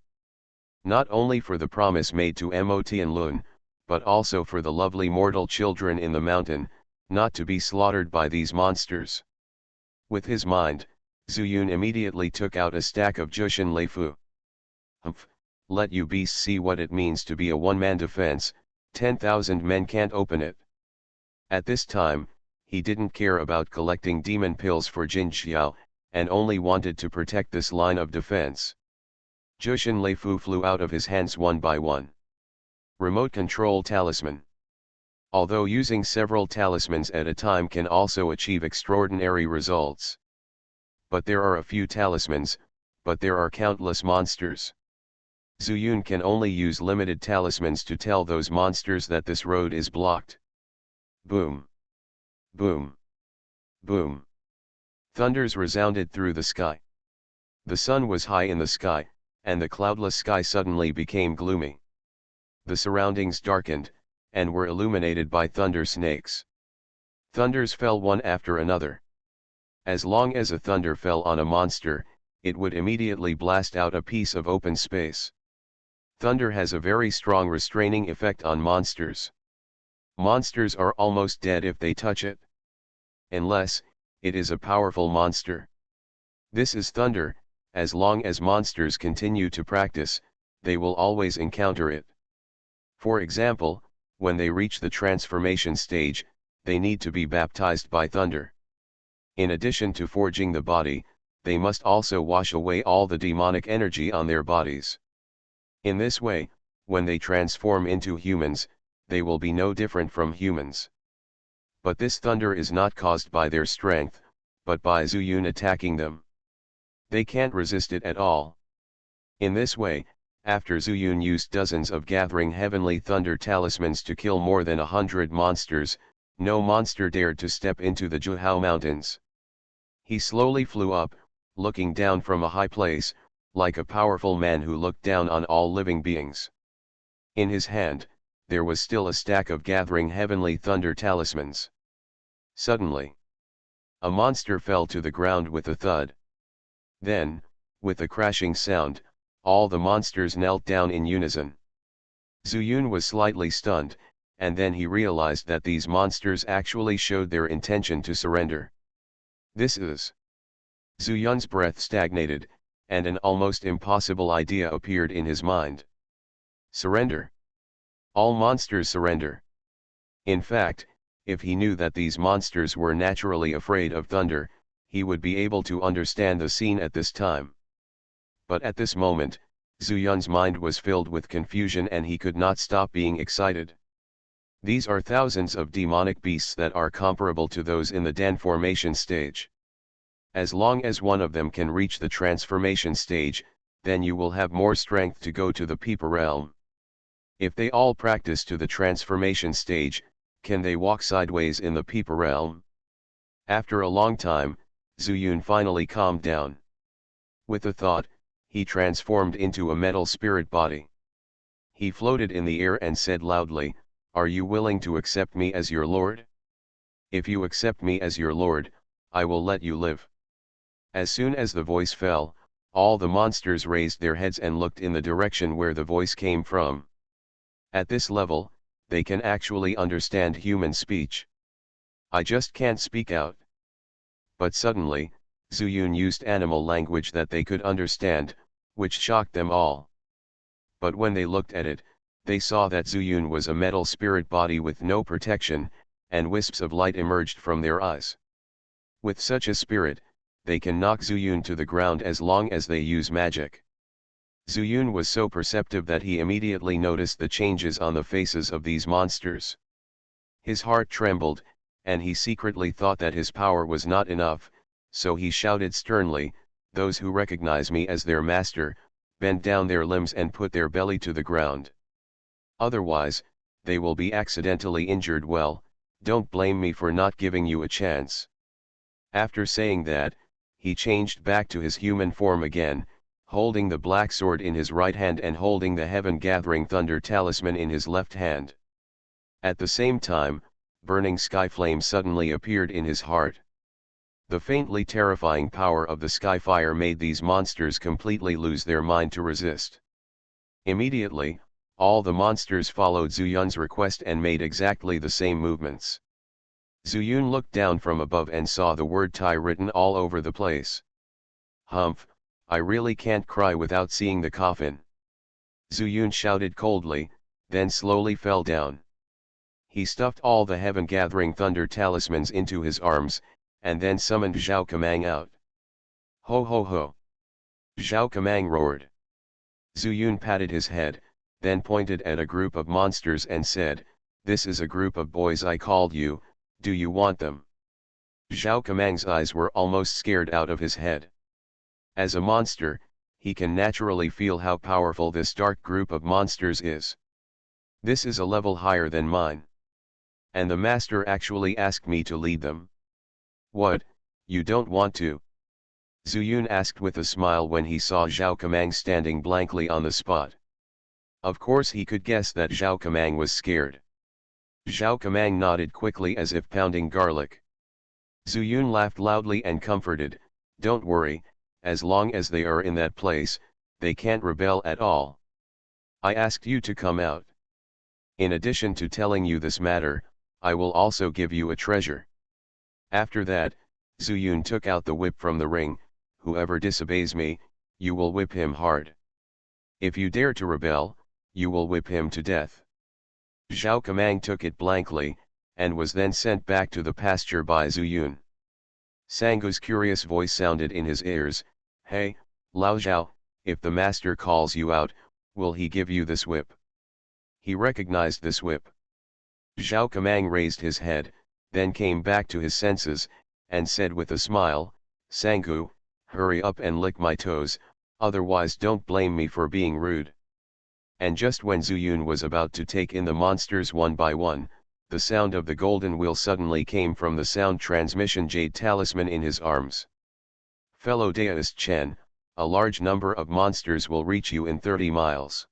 Not only for the promise made to Mo Tianlun, but also for the lovely mortal children in the mountain, not to be slaughtered by these monsters. With his mind, Zuyun immediately took out a stack of Jushin Leifu. Humph, let you beasts see what it means to be a one-man defense, 10,000 men can't open it. At this time, he didn't care about collecting demon pills for Xianxia, and only wanted to protect this line of defense. Jushin Leifu flew out of his hands one by one. Remote control talisman. Although using several talismans at a time can also achieve extraordinary results. But there are a few talismans, but there are countless monsters. Zuyun can only use limited talismans to tell those monsters that this road is blocked. Boom! Boom! Boom! Thunders resounded through the sky. The sun was high in the sky, and the cloudless sky suddenly became gloomy. The surroundings darkened, and were illuminated by thunder snakes. Thunders fell one after another. As long as a thunder fell on a monster, it would immediately blast out a piece of open space. Thunder has a very strong restraining effect on monsters. Monsters are almost dead if they touch it. Unless, it is a powerful monster. This is thunder. As long as monsters continue to practice, they will always encounter it. For example, when they reach the transformation stage, they need to be baptized by thunder. In addition to forging the body, they must also wash away all the demonic energy on their bodies. In this way, when they transform into humans, they will be no different from humans. But this thunder is not caused by their strength, but by Zuyun attacking them. They can't resist it at all. In this way, after Zuyun used dozens of gathering heavenly thunder talismans to kill more than 100 monsters, no monster dared to step into the Juhao Mountains. He slowly flew up, looking down from a high place, like a powerful man who looked down on all living beings. In his hand, there was still a stack of gathering heavenly thunder talismans. Suddenly, a monster fell to the ground with a thud. Then, with a crashing sound, all the monsters knelt down in unison. Zuyun was slightly stunned, and then he realized that these monsters actually showed their intention to surrender. This is... Zuyun's breath stagnated, and an almost impossible idea appeared in his mind. Surrender. All monsters surrender. In fact, if he knew that these monsters were naturally afraid of thunder, he would be able to understand the scene at this time. But at this moment, Zuyun's mind was filled with confusion and he could not stop being excited. These are thousands of demonic beasts that are comparable to those in the Dan formation stage. As long as one of them can reach the transformation stage, then you will have more strength to go to the Peepa realm. If they all practice to the transformation stage, can they walk sideways in the Peepa realm? After a long time, Zuyun finally calmed down. With a thought, he transformed into a metal spirit body. He floated in the air and said loudly, "Are you willing to accept me as your lord? If you accept me as your lord, I will let you live." As soon as the voice fell, all the monsters raised their heads and looked in the direction where the voice came from. At this level, they can actually understand human speech. I just can't speak out. But suddenly, Zuyun used animal language that they could understand, which shocked them all. But when they looked at it, they saw that Zuyun was a metal spirit body with no protection, and wisps of light emerged from their eyes. With such a spirit, they can knock Zuyun to the ground as long as they use magic. Zuyun was so perceptive that he immediately noticed the changes on the faces of these monsters. His heart trembled, and he secretly thought that his power was not enough, so he shouted sternly, "Those who recognize me as their master, bend down their limbs and put their belly to the ground. Otherwise, they will be accidentally injured. Well, don't blame me for not giving you a chance." After saying that, he changed back to his human form again, holding the black sword in his right hand and holding the heaven-gathering thunder talisman in his left hand. At the same time, burning sky flame suddenly appeared in his heart. The faintly terrifying power of the sky fire made these monsters completely lose their mind to resist. Immediately, all the monsters followed Zuyun's request and made exactly the same movements. Zuyun looked down from above and saw the word Tai written all over the place. Humph, I really can't cry without seeing the coffin. Zuyun shouted coldly, then slowly fell down. He stuffed all the heaven-gathering thunder talismans into his arms, and then summoned Zhao Kamang out. Ho ho ho! Zhao Kamang roared. Zuyun patted his head, then pointed at a group of monsters and said, "This is a group of boys I called you, do you want them?" Zhao Kamang's eyes were almost scared out of his head. As a monster, he can naturally feel how powerful this dark group of monsters is. This is a level higher than mine. And the master actually asked me to lead them. What, you don't want to? Zuyun asked with a smile when he saw Zhao Kamang standing blankly on the spot. Of course he could guess that Zhao Kamang was scared. Zhao Kamang nodded quickly as if pounding garlic. Zuyun laughed loudly and comforted, "Don't worry, as long as they are in that place, they can't rebel at all. I asked you to come out. In addition to telling you this matter, I will also give you a treasure." After that, Zuyun took out the whip from the ring. "Whoever disobeys me, you will whip him hard. If you dare to rebel, you will whip him to death." Zhao Kamang took it blankly, and was then sent back to the pasture by Zuyun. Sangu's curious voice sounded in his ears, "Hey, Lao Zhao, if the master calls you out, will he give you this whip?" He recognized this whip. Zhao Kamang raised his head, then came back to his senses, and said with a smile, "Sangu, hurry up and lick my toes, otherwise don't blame me for being rude." And just when Zuyun was about to take in the monsters one by one, the sound of the golden wheel suddenly came from the sound transmission jade talisman in his arms. "Fellow Daoist Chen, a large number of monsters will reach you in 30 miles.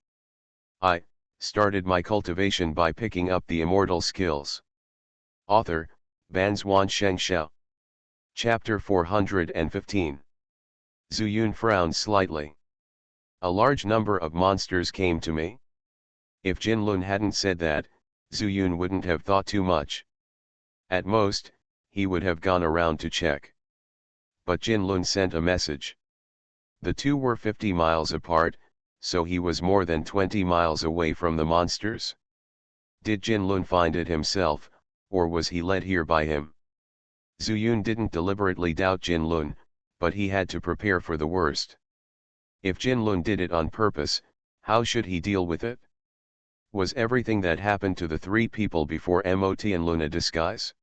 I started my cultivation by picking up the immortal skills." Author, Banzuan Xianxia. Chapter 415. Zuyun frowned slightly. "A large number of monsters came to me?" If Jinlun hadn't said that, Zuyun wouldn't have thought too much. At most, he would have gone around to check. But Jinlun sent a message. The two were 50 miles apart, so he was more than 20 miles away from the monsters. Did Jinlun find it himself, or was he led here by him? Zuyun didn't deliberately doubt Jinlun, but he had to prepare for the worst. If Jinlun did it on purpose, how should he deal with it? Was everything that happened to the three people before Mot and Lun a disguise?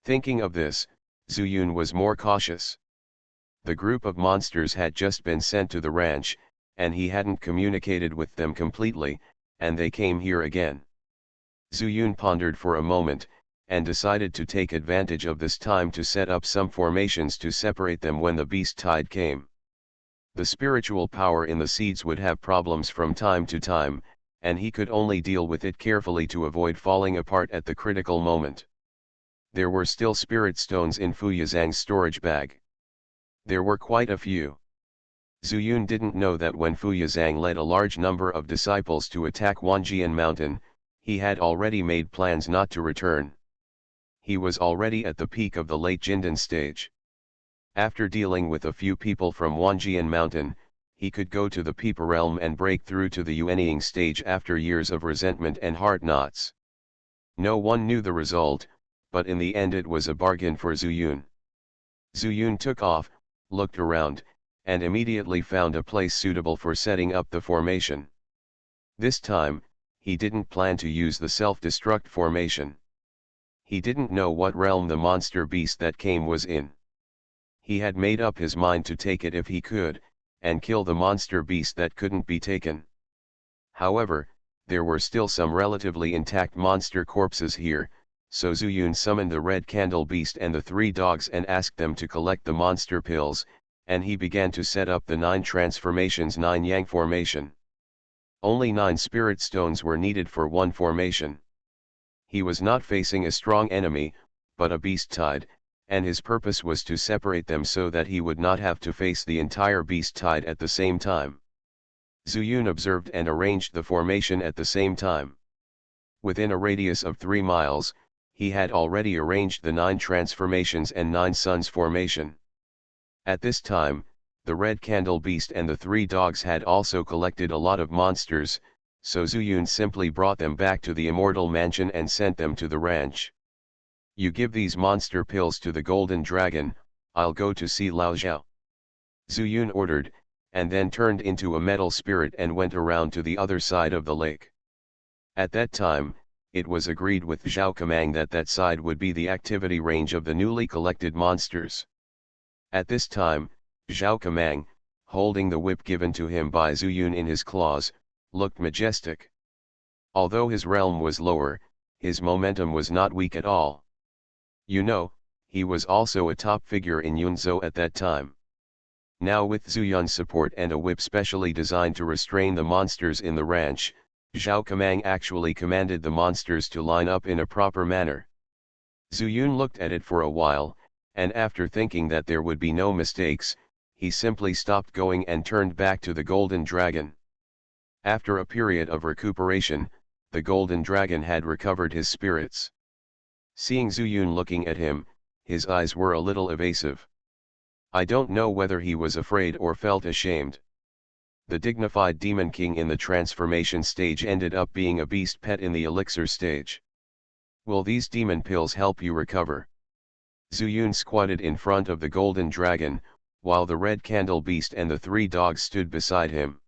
Thinking of this, Zuyun was more cautious. The group of monsters had just been sent to the ranch, and he hadn't communicated with them completely, and they came here again. Zuyun pondered for a moment, and decided to take advantage of this time to set up some formations to separate them when the beast tide came. The spiritual power in the seeds would have problems from time to time, and he could only deal with it carefully to avoid falling apart at the critical moment. There were still spirit stones in Fu Yazang's storage bag. There were quite a few. Zuyun didn't know that when Fu Yazang led a large number of disciples to attack Wanjian Mountain, he had already made plans not to return. He was already at the peak of the late Jindan stage. After dealing with a few people from Wanjian Mountain, he could go to the Peepa realm and break through to the Yuanying stage after years of resentment and heart knots. No one knew the result, but in the end it was a bargain for Zuyun. Zuyun took off, looked around, and immediately found a place suitable for setting up the formation. This time, he didn't plan to use the self-destruct formation. He didn't know what realm the monster beast that came was in. He had made up his mind to take it if he could, and kill the monster beast that couldn't be taken. However, there were still some relatively intact monster corpses here, so Zuyun summoned the red candle beast and the three dogs and asked them to collect the monster pills, and he began to set up the 9 transformations 9 yang formation. Only 9 spirit stones were needed for one formation. He was not facing a strong enemy, but a beast tide, and his purpose was to separate them so that he would not have to face the entire beast tide at the same time. Zuyun observed and arranged the formation at the same time. Within a radius of 3 miles, He had already arranged the 9 transformations and 9 suns formation. At this time, the Red Candle Beast and the 3 dogs had also collected a lot of monsters, so Zuyun simply brought them back to the Immortal Mansion and sent them to the ranch. You give these monster pills to the Golden Dragon, I'll go to see Lao Zhao. Zuyun ordered, and then turned into a metal spirit and went around to the other side of the lake. At that time, it was agreed with Zhao Kamang that that side would be the activity range of the newly collected monsters. At this time, Zhao Kamang, holding the whip given to him by Zuyun in his claws, looked majestic. Although his realm was lower, his momentum was not weak at all. You know, he was also a top figure in Yunzhou at that time. Now with Zuyun's support and a whip specially designed to restrain the monsters in the ranch, Zhao Kamang actually commanded the monsters to line up in a proper manner. Zuyun looked at it for a while, and after thinking that there would be no mistakes, he simply stopped going and turned back to the Golden Dragon. After a period of recuperation, the Golden Dragon had recovered his spirits. Seeing Zuyun looking at him, his eyes were a little evasive. I don't know whether he was afraid or felt ashamed. The dignified Demon King in the transformation stage ended up being a beast pet in the elixir stage. Will these demon pills help you recover? Zuyun squatted in front of the Golden Dragon, while the Red Candle Beast and the 3 dogs stood beside him.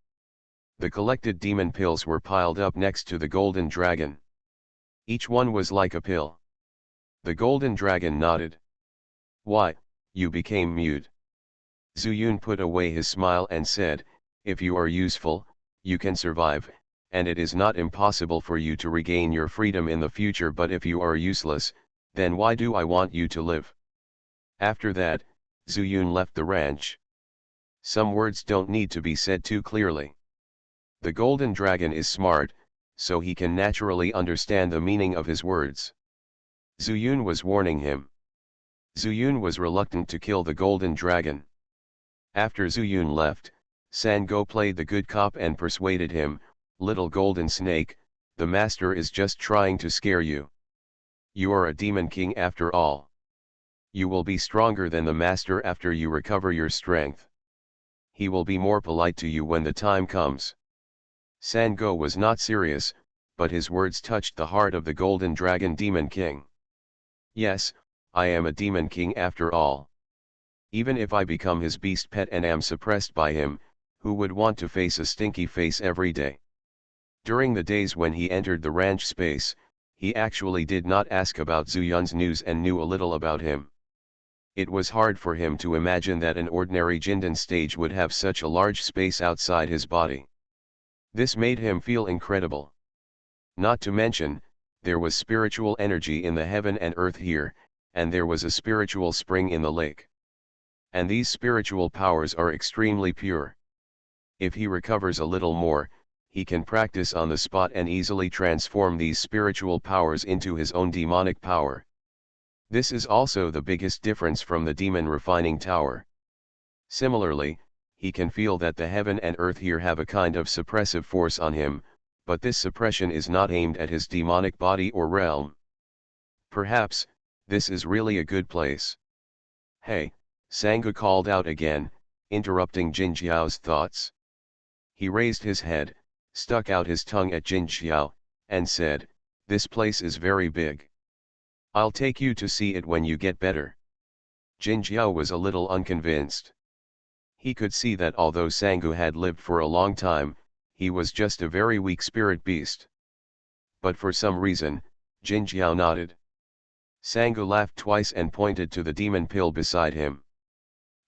The collected demon pills were piled up next to the Golden Dragon. Each one was like a pill. The Golden Dragon nodded. Why, you became mute. Zuyun put away his smile and said, if you are useful, you can survive, and it is not impossible for you to regain your freedom in the future, but if you are useless, then why do I want you to live? After that, Zuyun left the ranch. Some words don't need to be said too clearly. The Golden Dragon is smart, so he can naturally understand the meaning of his words. Zuyun was warning him. Zuyun was reluctant to kill the Golden Dragon. After Zuyun left, Sango played the good cop and persuaded him, little golden snake, the master is just trying to scare you. You are a demon king after all. You will be stronger than the master after you recover your strength. He will be more polite to you when the time comes. Sango was not serious, but his words touched the heart of the Golden Dragon Demon King. Yes, I am a demon king after all. Even if I become his beast pet and am suppressed by him, who would want to face a stinky face every day? During the days when he entered the ranch space, he actually did not ask about Zuyun's news and knew a little about him. It was hard for him to imagine that an ordinary Jindan stage would have such a large space outside his body. This made him feel incredible. Not to mention, there was spiritual energy in the heaven and earth here, and there was a spiritual spring in the lake. And these spiritual powers are extremely pure. If he recovers a little more, he can practice on the spot and easily transform these spiritual powers into his own demonic power. This is also the biggest difference from the demon refining tower. Similarly, he can feel that the heaven and earth here have a kind of suppressive force on him, but this suppression is not aimed at his demonic body or realm. Perhaps, this is really a good place. Hey, Sangha called out again, interrupting Jinjiao's thoughts. He raised his head, stuck out his tongue at Jinjiao, and said, this place is very big. I'll take you to see it when you get better. Jinjiao was a little unconvinced. He could see that although Sangu had lived for a long time, he was just a very weak spirit beast. But for some reason, Jinjiao nodded. Sangu laughed twice and pointed to the demon pill beside him.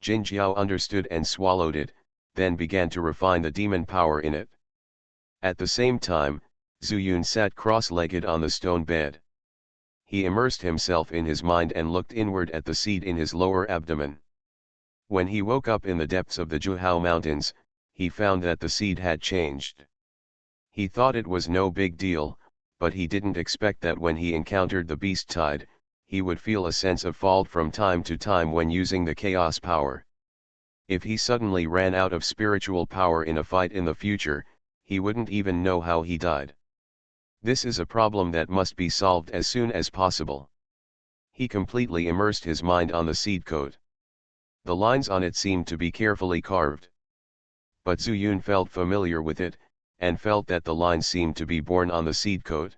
Jinjiao understood and swallowed it, then began to refine the demon power in it. At the same time, Zuyun sat cross-legged on the stone bed. He immersed himself in his mind and looked inward at the seed in his lower abdomen. When he woke up in the depths of the Juhao Mountains, he found that the seed had changed. He thought it was no big deal, but he didn't expect that when he encountered the beast tide, he would feel a sense of fall from time to time when using the chaos power. If he suddenly ran out of spiritual power in a fight in the future, he wouldn't even know how he died. This is a problem that must be solved as soon as possible. He completely immersed his mind on the seed coat. The lines on it seemed to be carefully carved. But Zuyun felt familiar with it, and felt that the lines seemed to be born on the seed coat.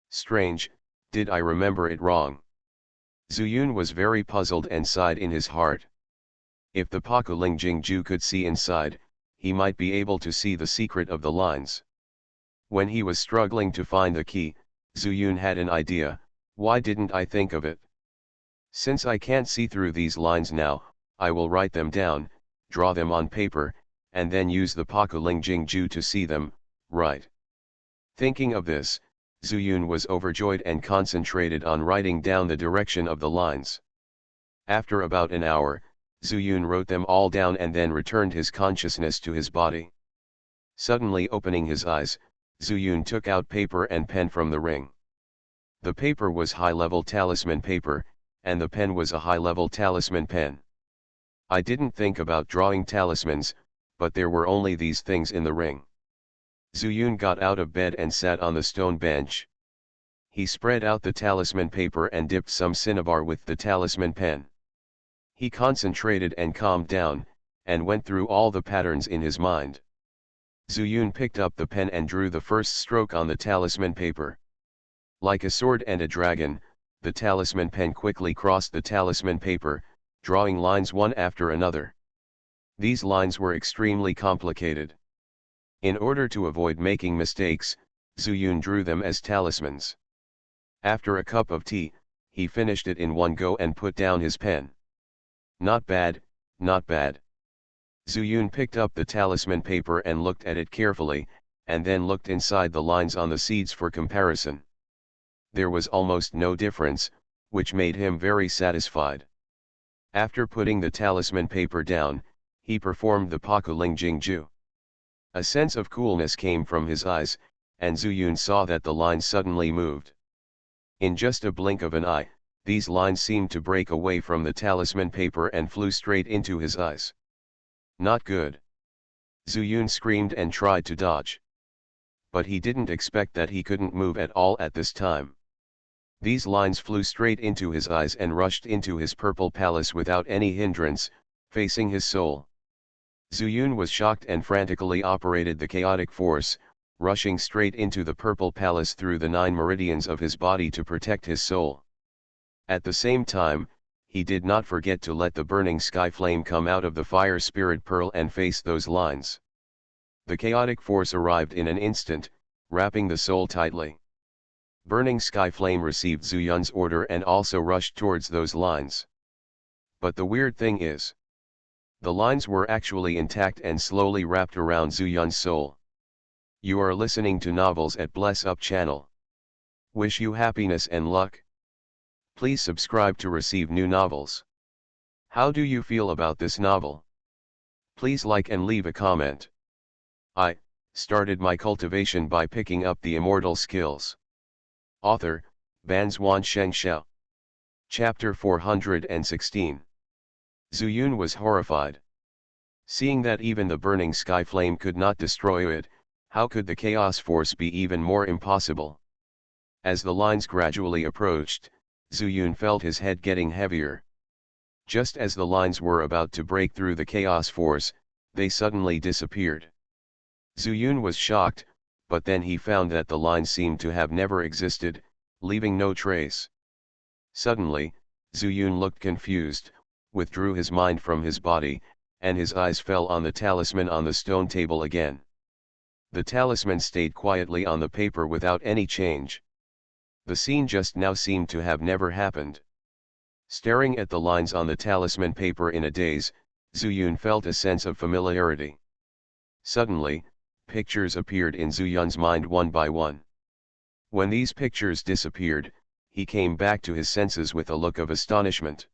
Strange, did I remember it wrong? Zuyun was very puzzled and sighed in his heart. If the Pakuling Jingju could see inside, he might be able to see the secret of the lines. When he was struggling to find the key, Zuyun had an idea. Why didn't I think of it? Since I can't see through these lines now, I will write them down, draw them on paper, and then use the Pakuling Jingju to see them, right? Thinking of this, Zuyun was overjoyed and concentrated on writing down the direction of the lines. After about an hour, Zuyun wrote them all down and then returned his consciousness to his body. Suddenly opening his eyes, Zuyun took out paper and pen from the ring. The paper was high-level talisman paper, and the pen was a high-level talisman pen. I didn't think about drawing talismans, but there were only these things in the ring. Zuyun got out of bed and sat on the stone bench. He spread out the talisman paper and dipped some cinnabar with the talisman pen. He concentrated and calmed down, and went through all the patterns in his mind. Zuyun picked up the pen and drew the first stroke on the talisman paper. Like a sword and a dragon, the talisman pen quickly crossed the talisman paper, drawing lines one after another. These lines were extremely complicated. In order to avoid making mistakes, Zuyun drew them as talismans. After a cup of tea, he finished it in one go and put down his pen. Not bad, not bad. Zuyun picked up the talisman paper and looked at it carefully, and then looked inside the lines on the seeds for comparison. There was almost no difference, which made him very satisfied. After putting the talisman paper down, he performed the Pakuling Jingju. A sense of coolness came from his eyes, and Zuyun saw that the lines suddenly moved. In just a blink of an eye, these lines seemed to break away from the talisman paper and flew straight into his eyes. Not good. Zuyun screamed and tried to dodge. But he didn't expect that he couldn't move at all at this time. These lines flew straight into his eyes and rushed into his purple palace without any hindrance, facing his soul. Zuyun was shocked and frantically operated the chaotic force, rushing straight into the purple palace through the 9 meridians of his body to protect his soul. At the same time, he did not forget to let the burning sky flame come out of the fire spirit pearl and face those lines. The chaotic force arrived in an instant, wrapping the soul tightly. Burning sky flame received Zuyun's order and also rushed towards those lines. But the weird thing is, the lines were actually intact and slowly wrapped around Zuyun's soul. You are listening to Novels at Bless Up channel. Wish you happiness and luck. Please subscribe to receive new novels. How do you feel about this novel? Please like and leave a comment. I started my cultivation by picking up the immortal skills. Author, Banzuan Xianxia. Chapter 416. Zuyun was horrified. Seeing that even the burning sky flame could not destroy it, how could the chaos force be even more impossible? As the lines gradually approached, Zuyun felt his head getting heavier. Just as the lines were about to break through the chaos force, they suddenly disappeared. Zuyun was shocked, but then he found that the lines seemed to have never existed, leaving no trace. Suddenly, Zuyun looked confused, withdrew his mind from his body, and his eyes fell on the talisman on the stone table again. The talisman stayed quietly on the paper without any change. The scene just now seemed to have never happened. Staring at the lines on the talisman paper in a daze, Zuyun felt a sense of familiarity. Suddenly, pictures appeared in Zuyun's mind one by one. When these pictures disappeared, he came back to his senses with a look of astonishment.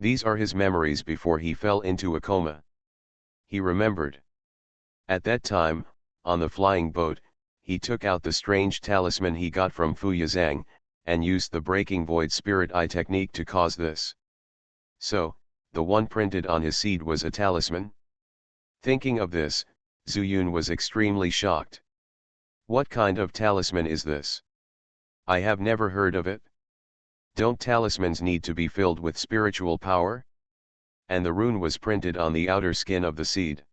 These are his memories before he fell into a coma. He remembered. At that time, on the flying boat, he took out the strange talisman he got from Fu Yazang, and used the breaking void spirit eye technique to cause this. So, the one printed on his seed was a talisman? Thinking of this, Zuyun was extremely shocked. What kind of talisman is this? I have never heard of it. Don't talismans need to be filled with spiritual power? And the rune was printed on the outer skin of the seed.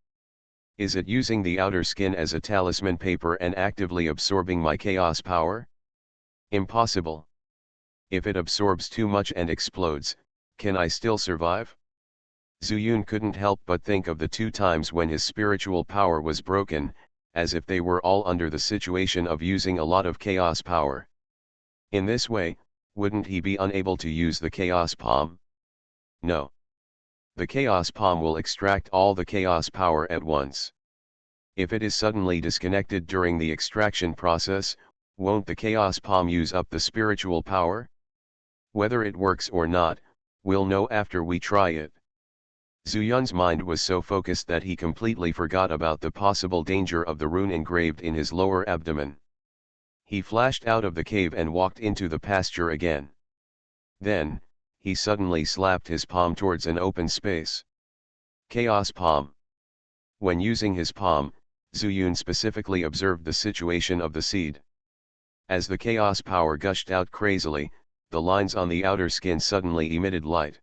Is it using the outer skin as a talisman paper and actively absorbing my chaos power? Impossible. If it absorbs too much and explodes, can I still survive? Zuyun couldn't help but think of the 2 times when his spiritual power was broken, as if they were all under the situation of using a lot of chaos power. In this way, wouldn't he be unable to use the chaos palm? No. The chaos palm will extract all the chaos power at once. If it is suddenly disconnected during the extraction process, won't the chaos palm use up the spiritual power? Whether it works or not, we'll know after we try it. Zuyun's mind was so focused that he completely forgot about the possible danger of the rune engraved in his lower abdomen. He flashed out of the cave and walked into the pasture again. Then, he suddenly slapped his palm towards an open space. Chaos palm. When using his palm, Zuyun specifically observed the situation of the seed. As the chaos power gushed out crazily, the lines on the outer skin suddenly emitted light.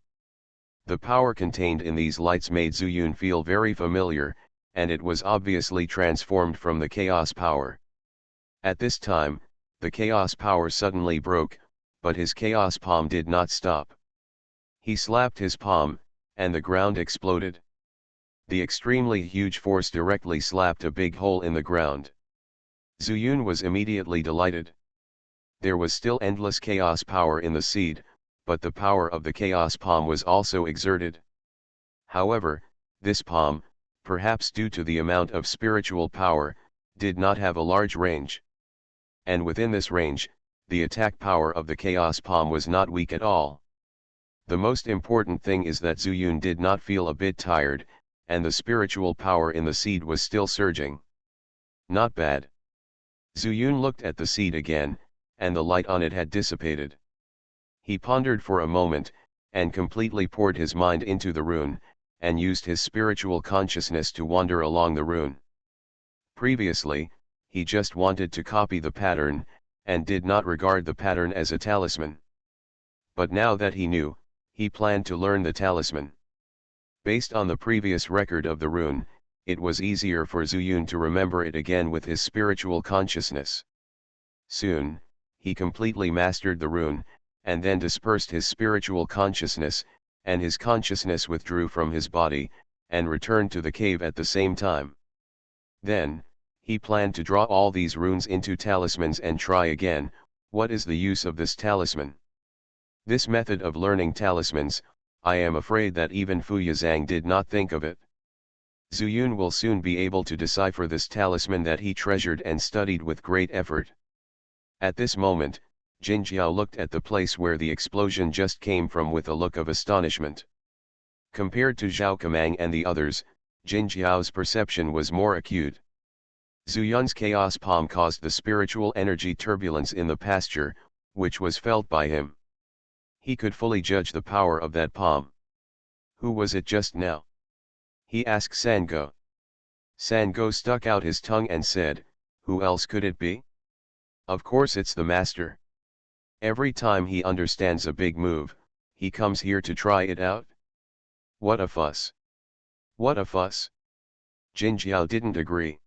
The power contained in these lights made Zuyun feel very familiar, and it was obviously transformed from the chaos power. At this time, the chaos power suddenly broke, but his chaos palm did not stop. He slapped his palm, and the ground exploded. The extremely huge force directly slapped a big hole in the ground. Zuyun was immediately delighted. There was still endless chaos power in the seed, but the power of the chaos palm was also exerted. However, this palm, perhaps due to the amount of spiritual power, did not have a large range. And within this range, the attack power of the chaos palm was not weak at all. The most important thing is that Zuyun did not feel a bit tired, and the spiritual power in the seed was still surging. Not bad. Zuyun looked at the seed again, and the light on it had dissipated. He pondered for a moment, and completely poured his mind into the rune, and used his spiritual consciousness to wander along the rune. Previously, he just wanted to copy the pattern, and did not regard the pattern as a talisman. But now that he knew, he planned to learn the talisman. Based on the previous record of the rune, it was easier for Zuyun to remember it again with his spiritual consciousness. Soon, he completely mastered the rune, and then dispersed his spiritual consciousness, and his consciousness withdrew from his body, and returned to the cave at the same time. Then, he planned to draw all these runes into talismans and try again. What is the use of this talisman? This method of learning talismans, I am afraid that even Fu Yazang did not think of it. Zuyun will soon be able to decipher this talisman that he treasured and studied with great effort. At this moment, Jinjiao looked at the place where the explosion just came from with a look of astonishment. Compared to Zhao Kamang and the others, Jinjiao's perception was more acute. Zuyun's chaos palm caused the spiritual energy turbulence in the pasture, which was felt by him. He could fully judge the power of that palm. Who was it just now? He asked Sango. Sango stuck out his tongue and said, who else could it be? Of course it's the master. Every time he understands a big move, he comes here to try it out. What a fuss! What a fuss! Jinjiao didn't agree.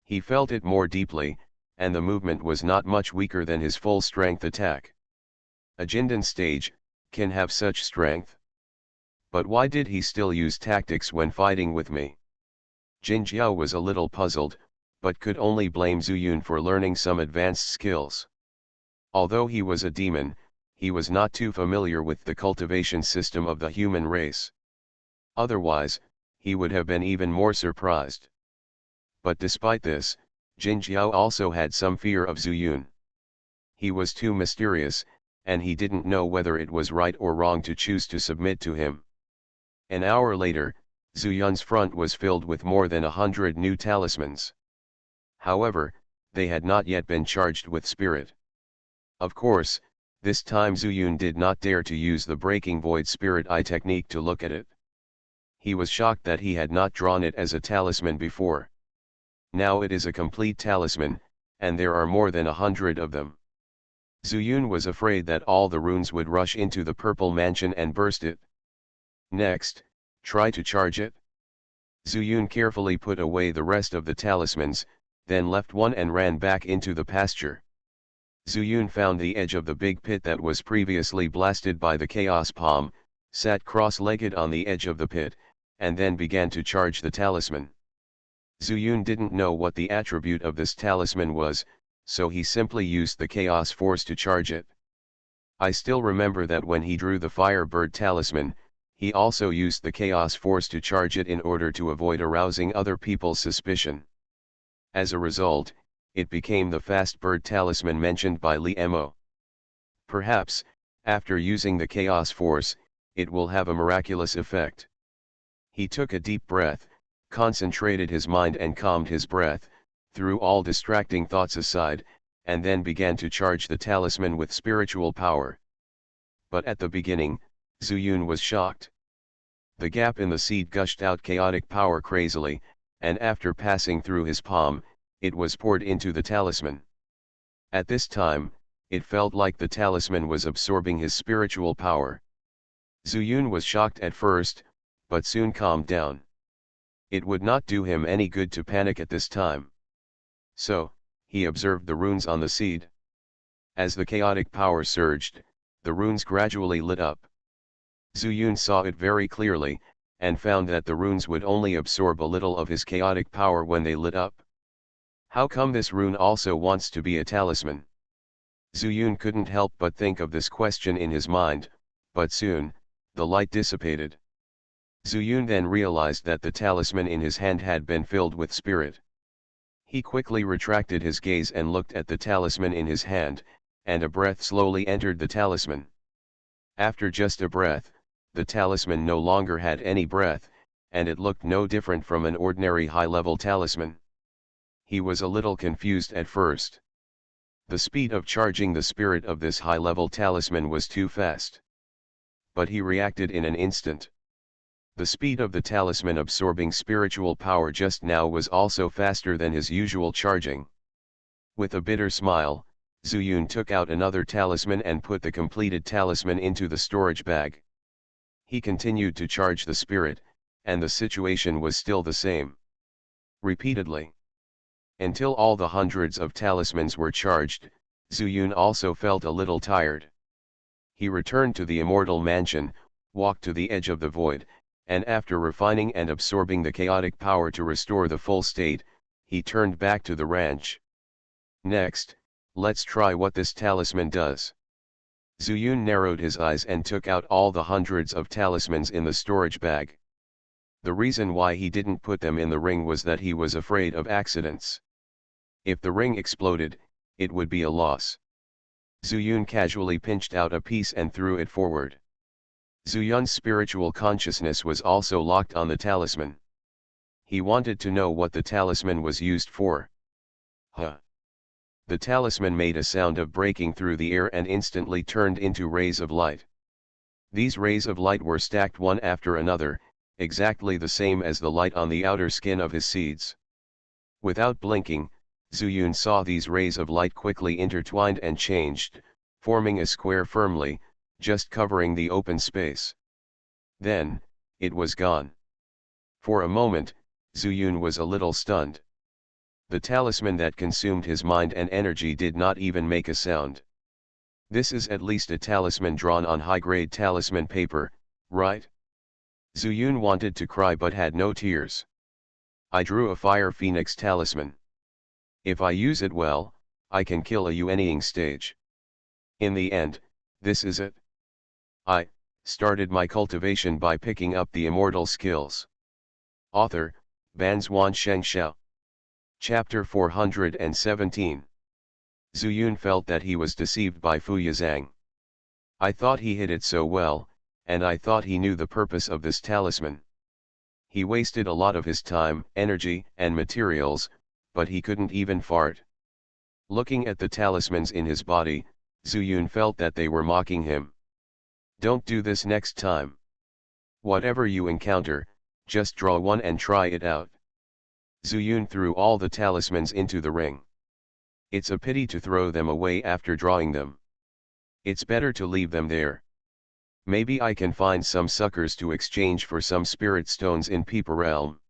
He felt it more deeply, and the movement was not much weaker than his full strength attack. A Jindan stage can have such strength. But why did he still use tactics when fighting with me? Jinjiao was a little puzzled, but could only blame Zuyun for learning some advanced skills. Although he was a demon, he was not too familiar with the cultivation system of the human race. Otherwise, he would have been even more surprised. But despite this, Jinjiao also had some fear of Zuyun. He was too mysterious, and he didn't know whether it was right or wrong to choose to submit to him. An hour later, Zuyun's front was filled with more than 100 new talismans. However, they had not yet been charged with spirit. Of course, this time Zuyun did not dare to use the Breaking Void Spirit Eye technique to look at it. He was shocked that he had not drawn it as a talisman before. Now it is a complete talisman, and there are more than 100 of them. Zuyun was afraid that all the runes would rush into the purple mansion and burst it. Next, try to charge it. Zuyun carefully put away the rest of the talismans, then left one and ran back into the pasture. Zuyun found the edge of the big pit that was previously blasted by the chaos palm, sat cross-legged on the edge of the pit, and then began to charge the talisman. Zuyun didn't know what the attribute of this talisman was, so he simply used the chaos force to charge it. I still remember that when he drew the Firebird talisman, he also used the chaos force to charge it in order to avoid arousing other people's suspicion. As a result, it became the Fast Bird talisman mentioned by Li Mo. Perhaps, after using the chaos force, it will have a miraculous effect. He took a deep breath, concentrated his mind and calmed his breath, threw all distracting thoughts aside, and then began to charge the talisman with spiritual power. But at the beginning, Zuyun was shocked. The gap in the seed gushed out chaotic power crazily, and after passing through his palm, it was poured into the talisman. At this time, it felt like the talisman was absorbing his spiritual power. Zuyun was shocked at first, but soon calmed down. It would not do him any good to panic at this time. So, he observed the runes on the seed. As the chaotic power surged, the runes gradually lit up. Zuyun saw it very clearly, and found that the runes would only absorb a little of his chaotic power when they lit up. How come this rune also wants to be a talisman? Zuyun couldn't help but think of this question in his mind, but soon, the light dissipated. Zuyun then realized that the talisman in his hand had been filled with spirit. He quickly retracted his gaze and looked at the talisman in his hand, and a breath slowly entered the talisman. After just a breath, the talisman no longer had any breath, and it looked no different from an ordinary high-level talisman. He was a little confused at first. The speed of charging the spirit of this high-level talisman was too fast. But he reacted in an instant. The speed of the talisman absorbing spiritual power just now was also faster than his usual charging. With a bitter smile, Zuyun took out another talisman and put the completed talisman into the storage bag. He continued to charge the spirit, and the situation was still the same. Repeatedly. Until all the hundreds of talismans were charged, Zuyun also felt a little tired. He returned to the immortal mansion, walked to the edge of the void, and after refining and absorbing the chaotic power to restore the full state, he turned back to the ranch. Next, let's try what this talisman does. Zuyun narrowed his eyes and took out all the hundreds of talismans in the storage bag. The reason why he didn't put them in the ring was that he was afraid of accidents. If the ring exploded, it would be a loss. Zuyun casually pinched out a piece and threw it forward. Zuyun's spiritual consciousness was also locked on the talisman. He wanted to know what the talisman was used for. Huh. The talisman made a sound of breaking through the air and instantly turned into rays of light. These rays of light were stacked one after another, exactly the same as the light on the outer skin of his seeds. Without blinking, Zuyun saw these rays of light quickly intertwined and changed, forming a square firmly, just covering the open space. Then, it was gone. For a moment, Zuyun was a little stunned. The talisman that consumed his mind and energy did not even make a sound. This is at least a talisman drawn on high-grade talisman paper, right? Zuyun wanted to cry but had no tears. I drew a Fire Phoenix talisman. If I use it well, I can kill a Yuanying stage. In the end, this is it. I started my cultivation by picking up the immortal skills. Author, Banzuan Xianxia. Chapter 417. Zuyun felt that he was deceived by Fu Yazang. I thought he hid it so well, and I thought he knew the purpose of this talisman. He wasted a lot of his time, energy, and materials, but he couldn't even fart. Looking at the talismans in his body, Zuyun felt that they were mocking him. Don't do this next time. Whatever you encounter, just draw one and try it out. Zuyun threw all the talismans into the ring. It's a pity to throw them away after drawing them. It's better to leave them there. Maybe I can find some suckers to exchange for some spirit stones in Peeper Realm.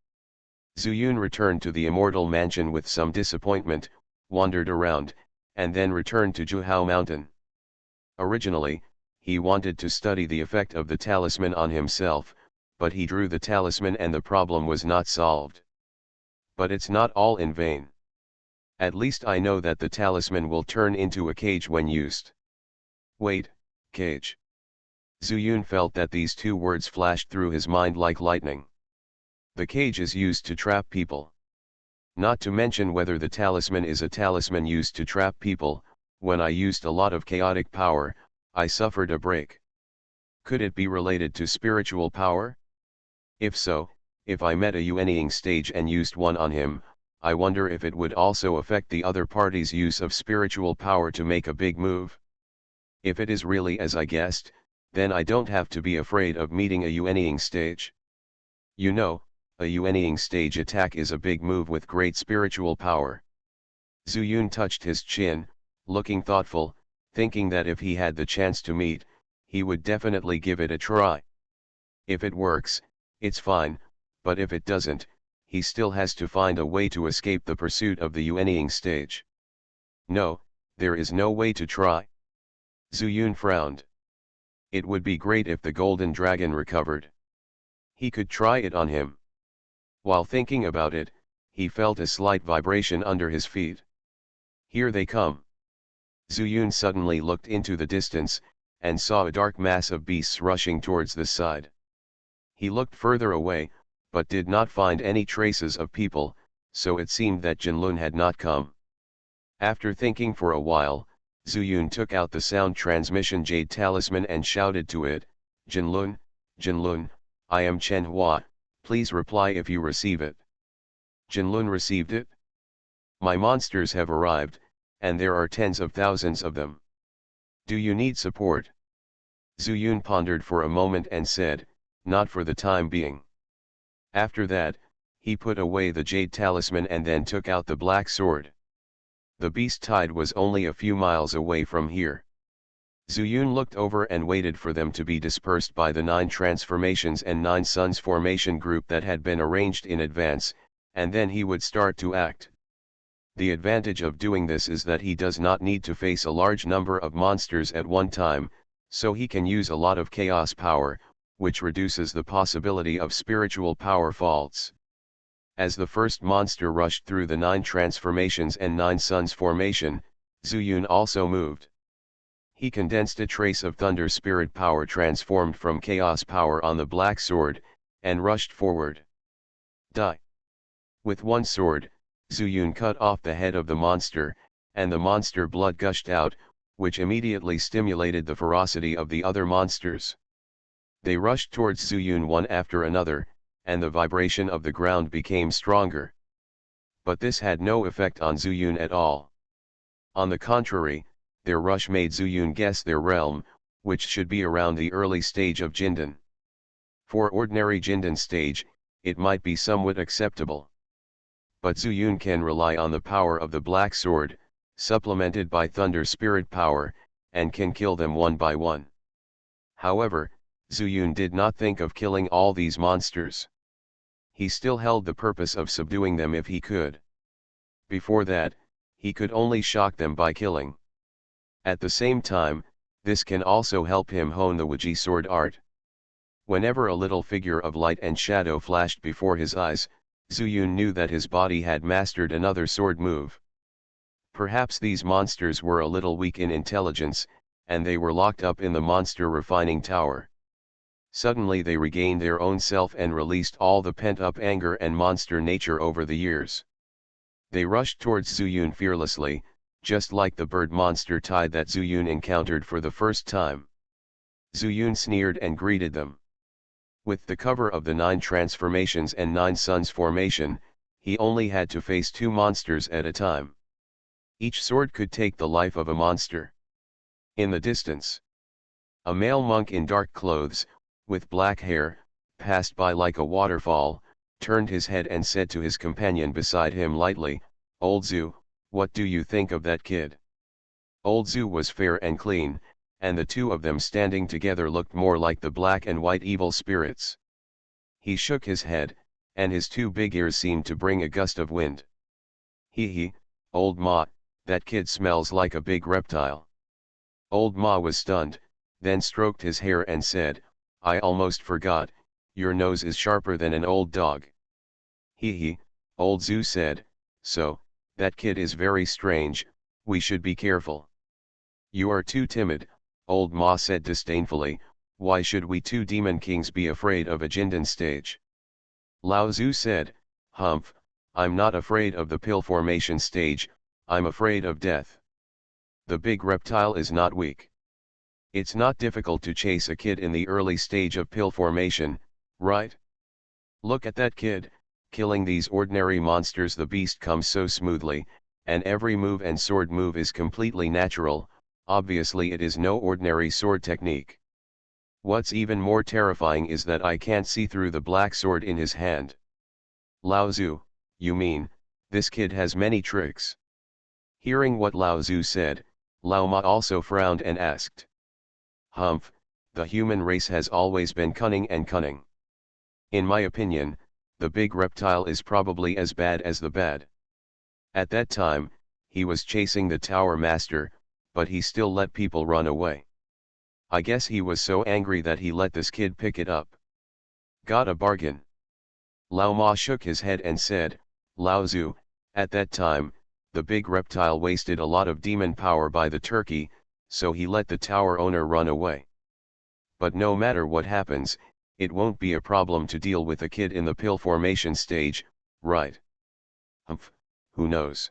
Zuyun returned to the immortal mansion with some disappointment, wandered around, and then returned to Juhao Mountain. Originally, he wanted to study the effect of the talisman on himself, but he drew the talisman and the problem was not solved. But it's not all in vain. At least I know that the talisman will turn into a cage when used. Wait, cage. Zuyun felt that these two words flashed through his mind like lightning. The cage is used to trap people. Not to mention whether the talisman is a talisman used to trap people. When I used a lot of chaotic power, I suffered a break. Could it be related to spiritual power? If so, if I met a Yuanying stage and used one on him, I wonder if it would also affect the other party's use of spiritual power to make a big move. If it is really as I guessed, then I don't have to be afraid of meeting a Yuanying stage. You know, a Yuanying stage attack is a big move with great spiritual power. Zuyun touched his chin, looking thoughtful, thinking that if he had the chance to meet, he would definitely give it a try. If it works, it's fine, but if it doesn't, he still has to find a way to escape the pursuit of the Yuanying stage. No, there is no way to try. Zuyun frowned. It would be great if the golden dragon recovered. He could try it on him. While thinking about it, he felt a slight vibration under his feet. Here they come. Zuyun suddenly looked into the distance, and saw a dark mass of beasts rushing towards the side. He looked further away, but did not find any traces of people, so it seemed that Jinlun had not come. After thinking for a while, Zuyun took out the sound transmission jade talisman and shouted to it, Jinlun, Jinlun, I am Chen Hua, please reply if you receive it. Jinlun received it. My monsters have arrived, and there are tens of thousands of them. Do you need support? Zuyun pondered for a moment and said, not for the time being. After that, he put away the jade talisman and then took out the black sword. The beast tide was only a few miles away from here. Zuyun looked over and waited for them to be dispersed by the 9 transformations and 9 suns formation group that had been arranged in advance, and then he would start to act. The advantage of doing this is that he does not need to face a large number of monsters at one time, so he can use a lot of chaos power, which reduces the possibility of spiritual power faults. As the first monster rushed through the 9 transformations and 9 suns formation, Zuyun also moved. He condensed a trace of thunder spirit power transformed from chaos power on the black sword, and rushed forward. Die! With one sword, Zuyun cut off the head of the monster, and the monster blood gushed out, which immediately stimulated the ferocity of the other monsters. They rushed towards Zuyun one after another, and the vibration of the ground became stronger. But this had no effect on Zuyun at all. On the contrary, their rush made Zuyun guess their realm, which should be around the early stage of Jindan. For ordinary Jindan stage, it might be somewhat acceptable. But Zuyun can rely on the power of the black sword, supplemented by thunder spirit power, and can kill them one by one. However, Zuyun did not think of killing all these monsters. He still held the purpose of subduing them if he could. Before that, he could only shock them by killing. At the same time, this can also help him hone the Wuji sword art. Whenever a little figure of light and shadow flashed before his eyes, Zuyun knew that his body had mastered another sword move. Perhaps these monsters were a little weak in intelligence, and they were locked up in the monster refining tower. Suddenly they regained their own self and released all the pent-up anger and monster nature over the years. They rushed towards Zuyun fearlessly, just like the bird monster tide that Zuyun encountered for the first time. Zuyun sneered and greeted them. With the cover of the 9 transformations and 9 suns formation, he only had to face 2 monsters at a time. Each sword could take the life of a monster. In the distance, a male monk in dark clothes, with black hair, passed by like a waterfall, turned his head and said to his companion beside him lightly, "Old Zhu, what do you think of that kid?" Old Zhu was fair and clean, and the two of them standing together looked more like the black and white evil spirits. He shook his head, and his two big ears seemed to bring a gust of wind. Hee, old Ma, that kid smells like a big reptile. Old Ma was stunned, then stroked his hair and said, I almost forgot, your nose is sharper than an old dog. Hee, old Zhu said, so, that kid is very strange, we should be careful. You are too timid, old Ma said disdainfully, why should we two demon kings be afraid of a Jindan stage? Lao Zhu said, Humph, I'm not afraid of the pill formation stage, I'm afraid of death. The big reptile is not weak. It's not difficult to chase a kid in the early stage of pill formation, right? Look at that kid, killing these ordinary monsters. The beast comes so smoothly, and every move and sword move is completely natural, obviously it is no ordinary sword technique. What's even more terrifying is that I can't see through the black sword in his hand. Lao Zhu, you mean, this kid has many tricks? Hearing what Lao Zhu said, Lao Ma also frowned and asked. Humph, the human race has always been cunning and cunning. In my opinion, the big reptile is probably as bad as the bad. At that time, he was chasing the tower master, but he still let people run away. I guess he was so angry that he let this kid pick it up. Got a bargain. Lao Ma shook his head and said, Lao Zhu, at that time, the big reptile wasted a lot of demon power by the turkey, so he let the tower owner run away. But no matter what happens, it won't be a problem to deal with a kid in the pill formation stage, right? Humph, who knows?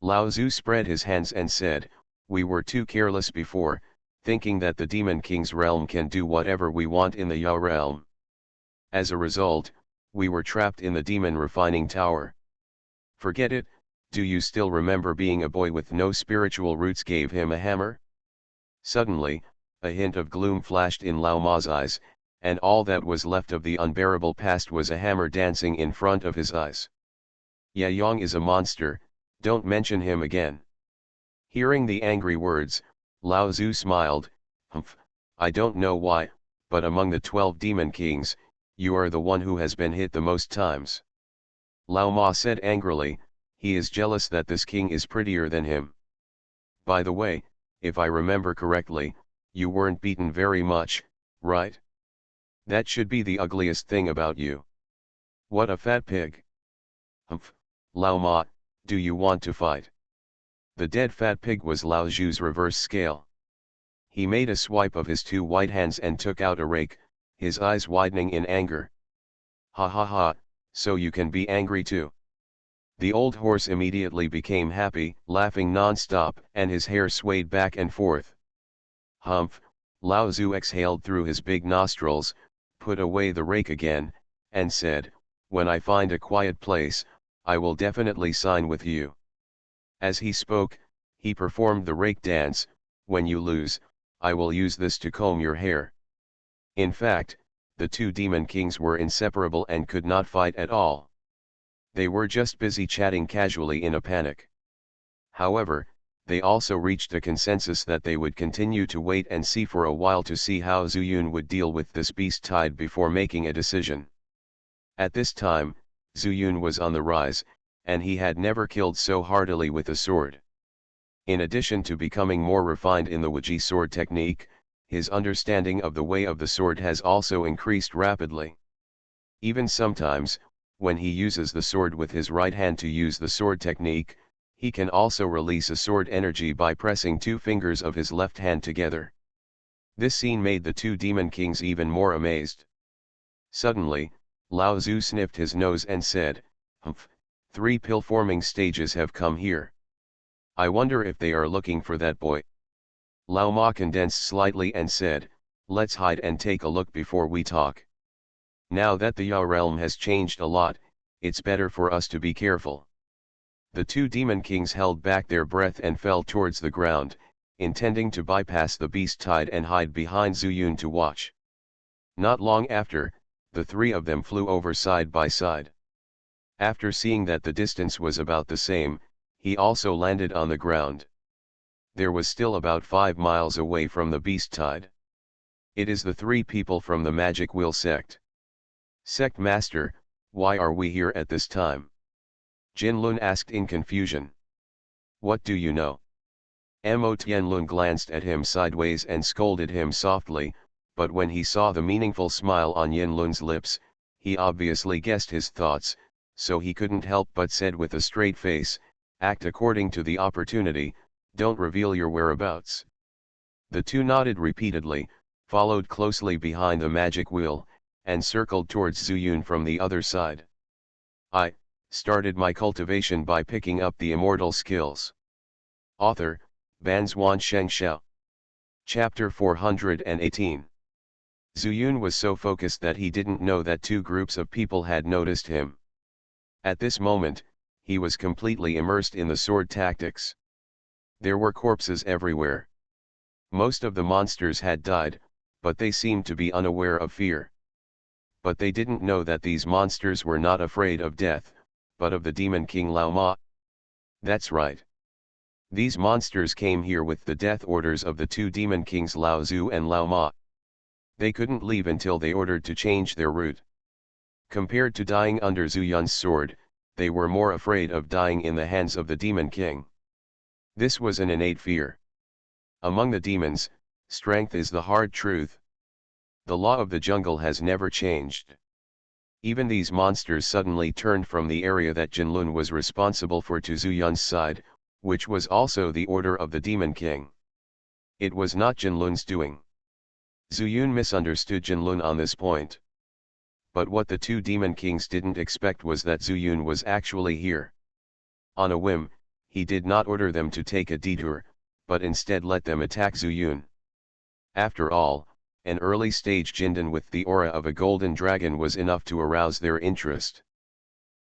Lao Zhu spread his hands and said, we were too careless before, thinking that the Demon King's realm can do whatever we want in the Yao realm. As a result, we were trapped in the demon refining tower. Forget it, do you still remember being a boy with no spiritual roots gave him a hammer? Suddenly, a hint of gloom flashed in Lao Ma's eyes, and all that was left of the unbearable past was a hammer dancing in front of his eyes. Ya Yang is a monster, don't mention him again. Hearing the angry words, Lao Zhu smiled, Humph, I don't know why, but among the 12 demon kings, you are the one who has been hit the most times. Lao Ma said angrily, he is jealous that this king is prettier than him. By the way, if I remember correctly, you weren't beaten very much, right? That should be the ugliest thing about you. What a fat pig. Humph, Lao Ma, do you want to fight? The dead fat pig was Lao Zhu's reverse scale. He made a swipe of his two white hands and took out a rake, his eyes widening in anger. Ha ha ha, so you can be angry too. The old horse immediately became happy, laughing non-stop, and his hair swayed back and forth. Humph, Lao Zhu exhaled through his big nostrils, put away the rake again, and said, when I find a quiet place, I will definitely sign with you. As he spoke, he performed the rake dance, when you lose, I will use this to comb your hair. In fact, the two demon kings were inseparable and could not fight at all. They were just busy chatting casually in a panic. However, they also reached a consensus that they would continue to wait and see for a while to see how Zuyun would deal with this beast tide before making a decision. At this time, Zuyun was on the rise, and he had never killed so heartily with a sword. In addition to becoming more refined in the Wuji sword technique, his understanding of the way of the sword has also increased rapidly. Even sometimes, when he uses the sword with his right hand to use the sword technique, he can also release a sword energy by pressing two fingers of his left hand together. This scene made the two demon kings even more amazed. Suddenly, Lao Zhu sniffed his nose and said, Humph, 3 pill-forming stages have come here. I wonder if they are looking for that boy. Lao Ma condensed slightly and said, let's hide and take a look before we talk. Now that the Yao realm has changed a lot, it's better for us to be careful. The two demon kings held back their breath and fell towards the ground, intending to bypass the beast tide and hide behind Zuyun to watch. Not long after, the three of them flew over side by side. After seeing that the distance was about the same, he also landed on the ground. There was still about 5 miles away from the beast tide. It is the 3 people from the Magic Wheel sect. Sect Master, why are we here at this time? Jinlun asked in confusion. What do you know? Mo Tianlun glanced at him sideways and scolded him softly, but when he saw the meaningful smile on Yinlun's lips, he obviously guessed his thoughts, so he couldn't help but said with a straight face, act according to the opportunity, don't reveal your whereabouts. The two nodded repeatedly, followed closely behind the magic wheel, and circled towards Zuyun from the other side. I started my cultivation by picking up the immortal skills. Author, Banzuan Xianxia. Chapter 418. Zuyun was so focused that he didn't know that 2 groups of people had noticed him. At this moment, he was completely immersed in the sword tactics. There were corpses everywhere. Most of the monsters had died, but they seemed to be unaware of fear. But they didn't know that these monsters were not afraid of death, but of the demon king Lao Ma. That's right. These monsters came here with the death orders of the 2 demon kings Lao Zu and Lao Ma. They couldn't leave until they ordered to change their route. Compared to dying under Zhu Yun's sword, they were more afraid of dying in the hands of the demon king. This was an innate fear. Among the demons, strength is the hard truth. The law of the jungle has never changed. Even these monsters suddenly turned from the area that Jinlun was responsible for to Zhu Yun's side, which was also the order of the demon king. It was not Jinlun's doing. Zhu Yun misunderstood Jinlun on this point. But what the 2 demon kings didn't expect was that Zhu Yun was actually here. On a whim, he did not order them to take a detour, but instead let them attack Zhu Yun. After all, an early stage Jindan with the aura of a golden dragon was enough to arouse their interest.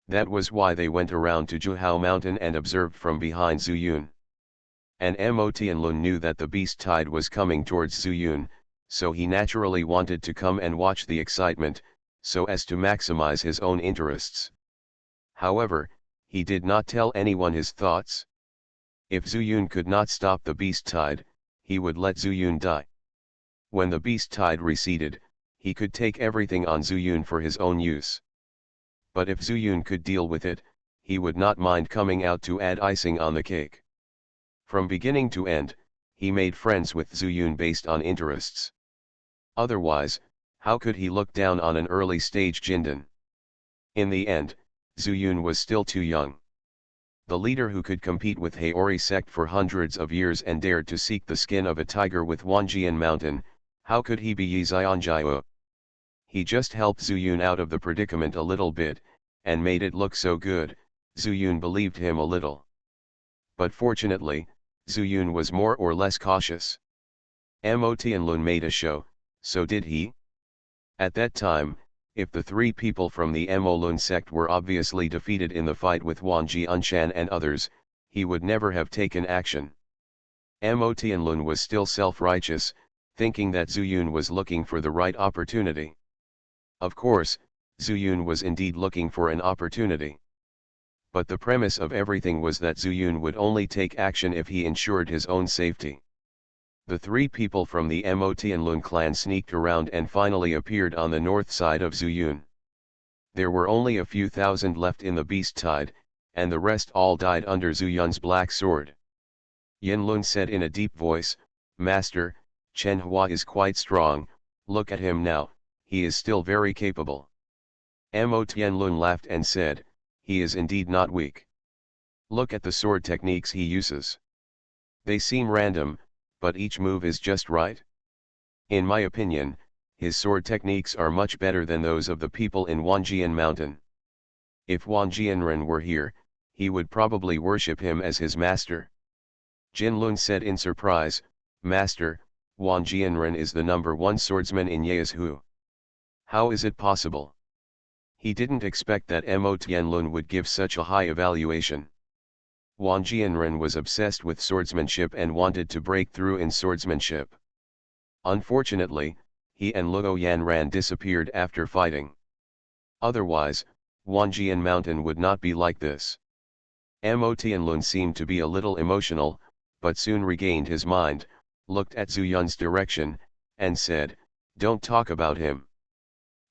That was why they went around to Juhao Mountain and observed from behind Zhu Yun. And Mo Tianlun knew that the beast tide was coming towards Zhu Yun, so he naturally wanted to come and watch the excitement, so as to maximize his own interests. However, he did not tell anyone his thoughts. If Zhu Yun could not stop the beast tide, he would let Zhu Yun die. When the beast tide receded, he could take everything on Zhu Yun for his own use. But if Zhu Yun could deal with it, he would not mind coming out to add icing on the cake. From beginning to end, he made friends with Zhu Yun based on interests. Otherwise, how could he look down on an early stage Jindan? In the end, Zhu Yun was still too young. The leader who could compete with Haori sect for hundreds of years and dared to seek the skin of a tiger with Wanjian Mountain, how could he be Yi Xianjiao? He just helped Zhu Yun out of the predicament a little bit, and made it look so good, Zhu Yun believed him a little. But fortunately, Zhu Yun was more or less cautious. Mo Tianlun made a show, so did he? At that time, if the 3 people from the Mo Lun sect were obviously defeated in the fight with Wang Jianshan and others, he would never have taken action. Mo Tianlun was still self-righteous, thinking that Zhu Yun was looking for the right opportunity. Of course, Zhu Yun was indeed looking for an opportunity. But the premise of everything was that Zhu Yun would only take action if he ensured his own safety. The 3 people from the Mo Tianlun clan sneaked around and finally appeared on the north side of Zhu Yun. There were only a few thousand left in the beast tide, and the rest all died under Zhu Yun's black sword. Yinlun said in a deep voice, Master, Chen Hua is quite strong, look at him now, he is still very capable. Mo Tianlun laughed and said, he is indeed not weak. Look at the sword techniques he uses. They seem random, but each move is just right. In my opinion, his sword techniques are much better than those of the people in Wanjian Mountain. If Wang Jianren were here, he would probably worship him as his master. Jinlun said in surprise, Master, Wang Jianren is the #1 swordsman in Yeazhu. How is it possible? He didn't expect that Mo Tianlun would give such a high evaluation. Wang Jianren was obsessed with swordsmanship and wanted to break through in swordsmanship. Unfortunately, he and Luo Yanran disappeared after fighting. Otherwise, Wanjian Mountain would not be like this. Mo Tianlun seemed to be a little emotional, but soon regained his mind, looked at Zhu Yun's direction, and said, "Don't talk about him.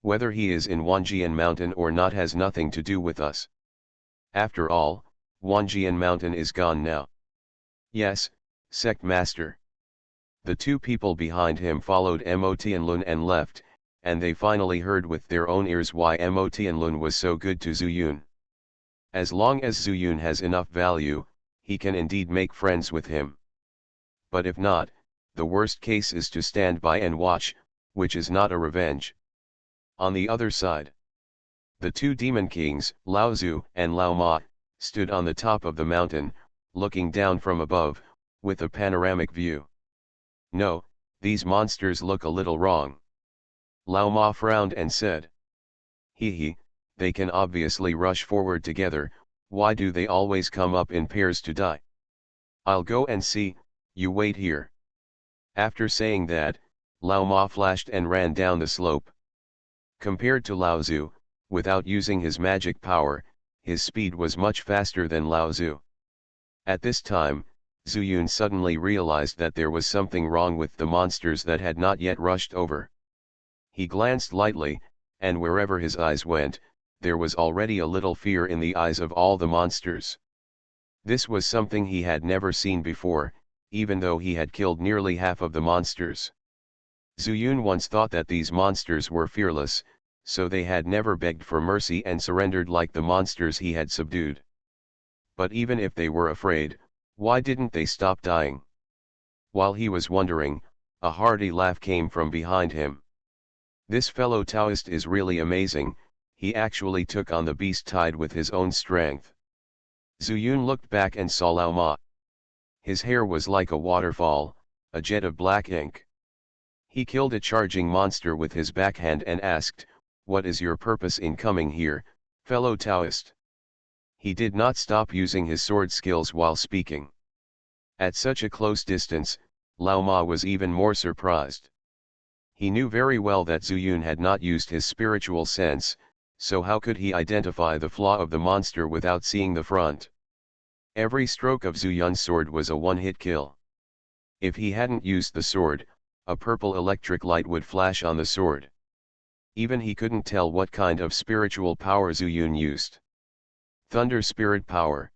Whether he is in Wanjian Mountain or not has nothing to do with us. After all, Wanjian Mountain is gone now." "Yes, sect master." The two people behind him followed Mo Tianlun and left, and they finally heard with their own ears why Mo Tianlun was so good to Zhu Yun. As long as Zhu Yun has enough value, he can indeed make friends with him. But if not, the worst case is to stand by and watch, which is not a revenge. On the other side, the two demon kings, Lao Zhu and Lao Ma, stood on the top of the mountain, looking down from above, with a panoramic view. "No, these monsters look a little wrong." Lao Ma frowned and said, "He, they can obviously rush forward together, why do they always come up in pairs to die? I'll go and see, you wait here." After saying that, Lao Ma flashed and ran down the slope. Compared to Lao Zhu, without using his magic power, his speed was much faster than Lao Zhu. At this time, Zhu Yun suddenly realized that there was something wrong with the monsters that had not yet rushed over. He glanced lightly, and wherever his eyes went, there was already a little fear in the eyes of all the monsters. This was something he had never seen before, even though he had killed nearly half of the monsters. Zhu Yun once thought that these monsters were fearless, so they had never begged for mercy and surrendered like the monsters he had subdued. But even if they were afraid, why didn't they stop dying? While he was wondering, a hearty laugh came from behind him. "This fellow Taoist is really amazing, he actually took on the beast tide with his own strength." Zhu Yun looked back and saw Lao Ma. His hair was like a waterfall, a jet of black ink. He killed a charging monster with his backhand and asked, "What is your purpose in coming here, fellow Taoist?" He did not stop using his sword skills while speaking. At such a close distance, Lao Ma was even more surprised. He knew very well that Zhu Yun had not used his spiritual sense, so how could he identify the flaw of the monster without seeing the front? Every stroke of Zhu Yun's sword was a one-hit kill. If he hadn't used the sword, a purple electric light would flash on the sword. Even he couldn't tell what kind of spiritual power Zhu Yun used. Thunder spirit power.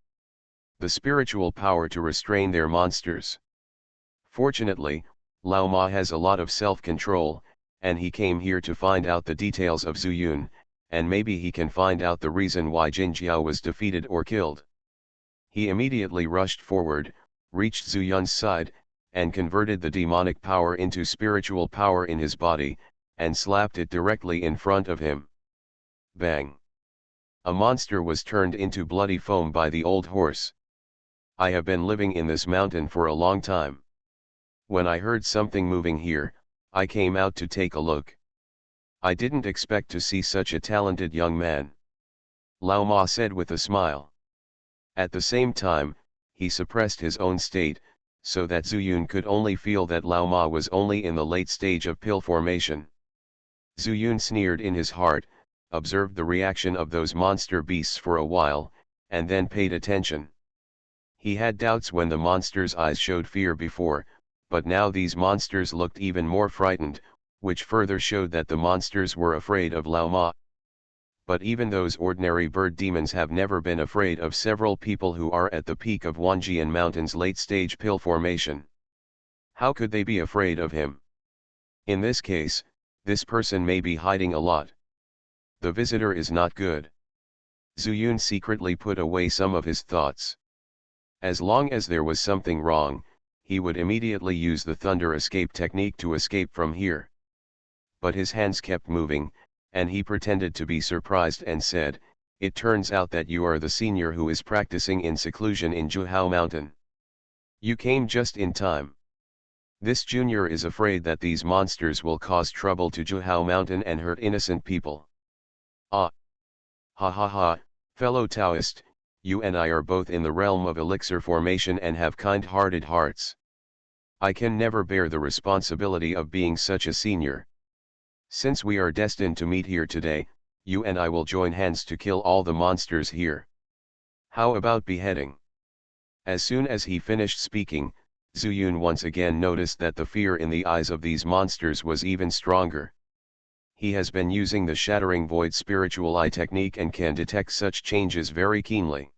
The spiritual power to restrain their monsters. Fortunately, Lao Ma has a lot of self-control, and he came here to find out the details of Zhu Yun, and maybe he can find out the reason why Xianxia was defeated or killed. He immediately rushed forward, reached Zhu Yun's side, and converted the demonic power into spiritual power in his body, and slapped it directly in front of him. Bang! A monster was turned into bloody foam by the old horse. "I have been living in this mountain for a long time. When I heard something moving here, I came out to take a look. I didn't expect to see such a talented young man," Lao Ma said with a smile. At the same time, he suppressed his own state, so that Zhu Yun could only feel that Lao Ma was only in the late stage of pill formation. Zhu Yun sneered in his heart, observed the reaction of those monster beasts for a while, and then paid attention. He had doubts when the monsters' eyes showed fear before, but now these monsters looked even more frightened, which further showed that the monsters were afraid of Lao Ma. But even those ordinary bird demons have never been afraid of several people who are at the peak of Wanjian Mountain's late-stage pill formation. How could they be afraid of him? In this case, this person may be hiding a lot. The visitor is not good. Zhu Yun secretly put away some of his thoughts. As long as there was something wrong, he would immediately use the thunder escape technique to escape from here. But his hands kept moving, and he pretended to be surprised and said, "It turns out that you are the senior who is practicing in seclusion in Zhuhao Mountain. You came just in time. This junior is afraid that these monsters will cause trouble to Zhuhao Mountain and hurt innocent people." "Ah! Ha ha ha, fellow Taoist, you and I are both in the realm of elixir formation and have kind-hearted hearts. I can never bear the responsibility of being such a senior. Since we are destined to meet here today, you and I will join hands to kill all the monsters here. How about beheading?" As soon as he finished speaking, Zuyun once again noticed that the fear in the eyes of these monsters was even stronger. He has been using the Shattering Void spiritual eye technique and can detect such changes very keenly.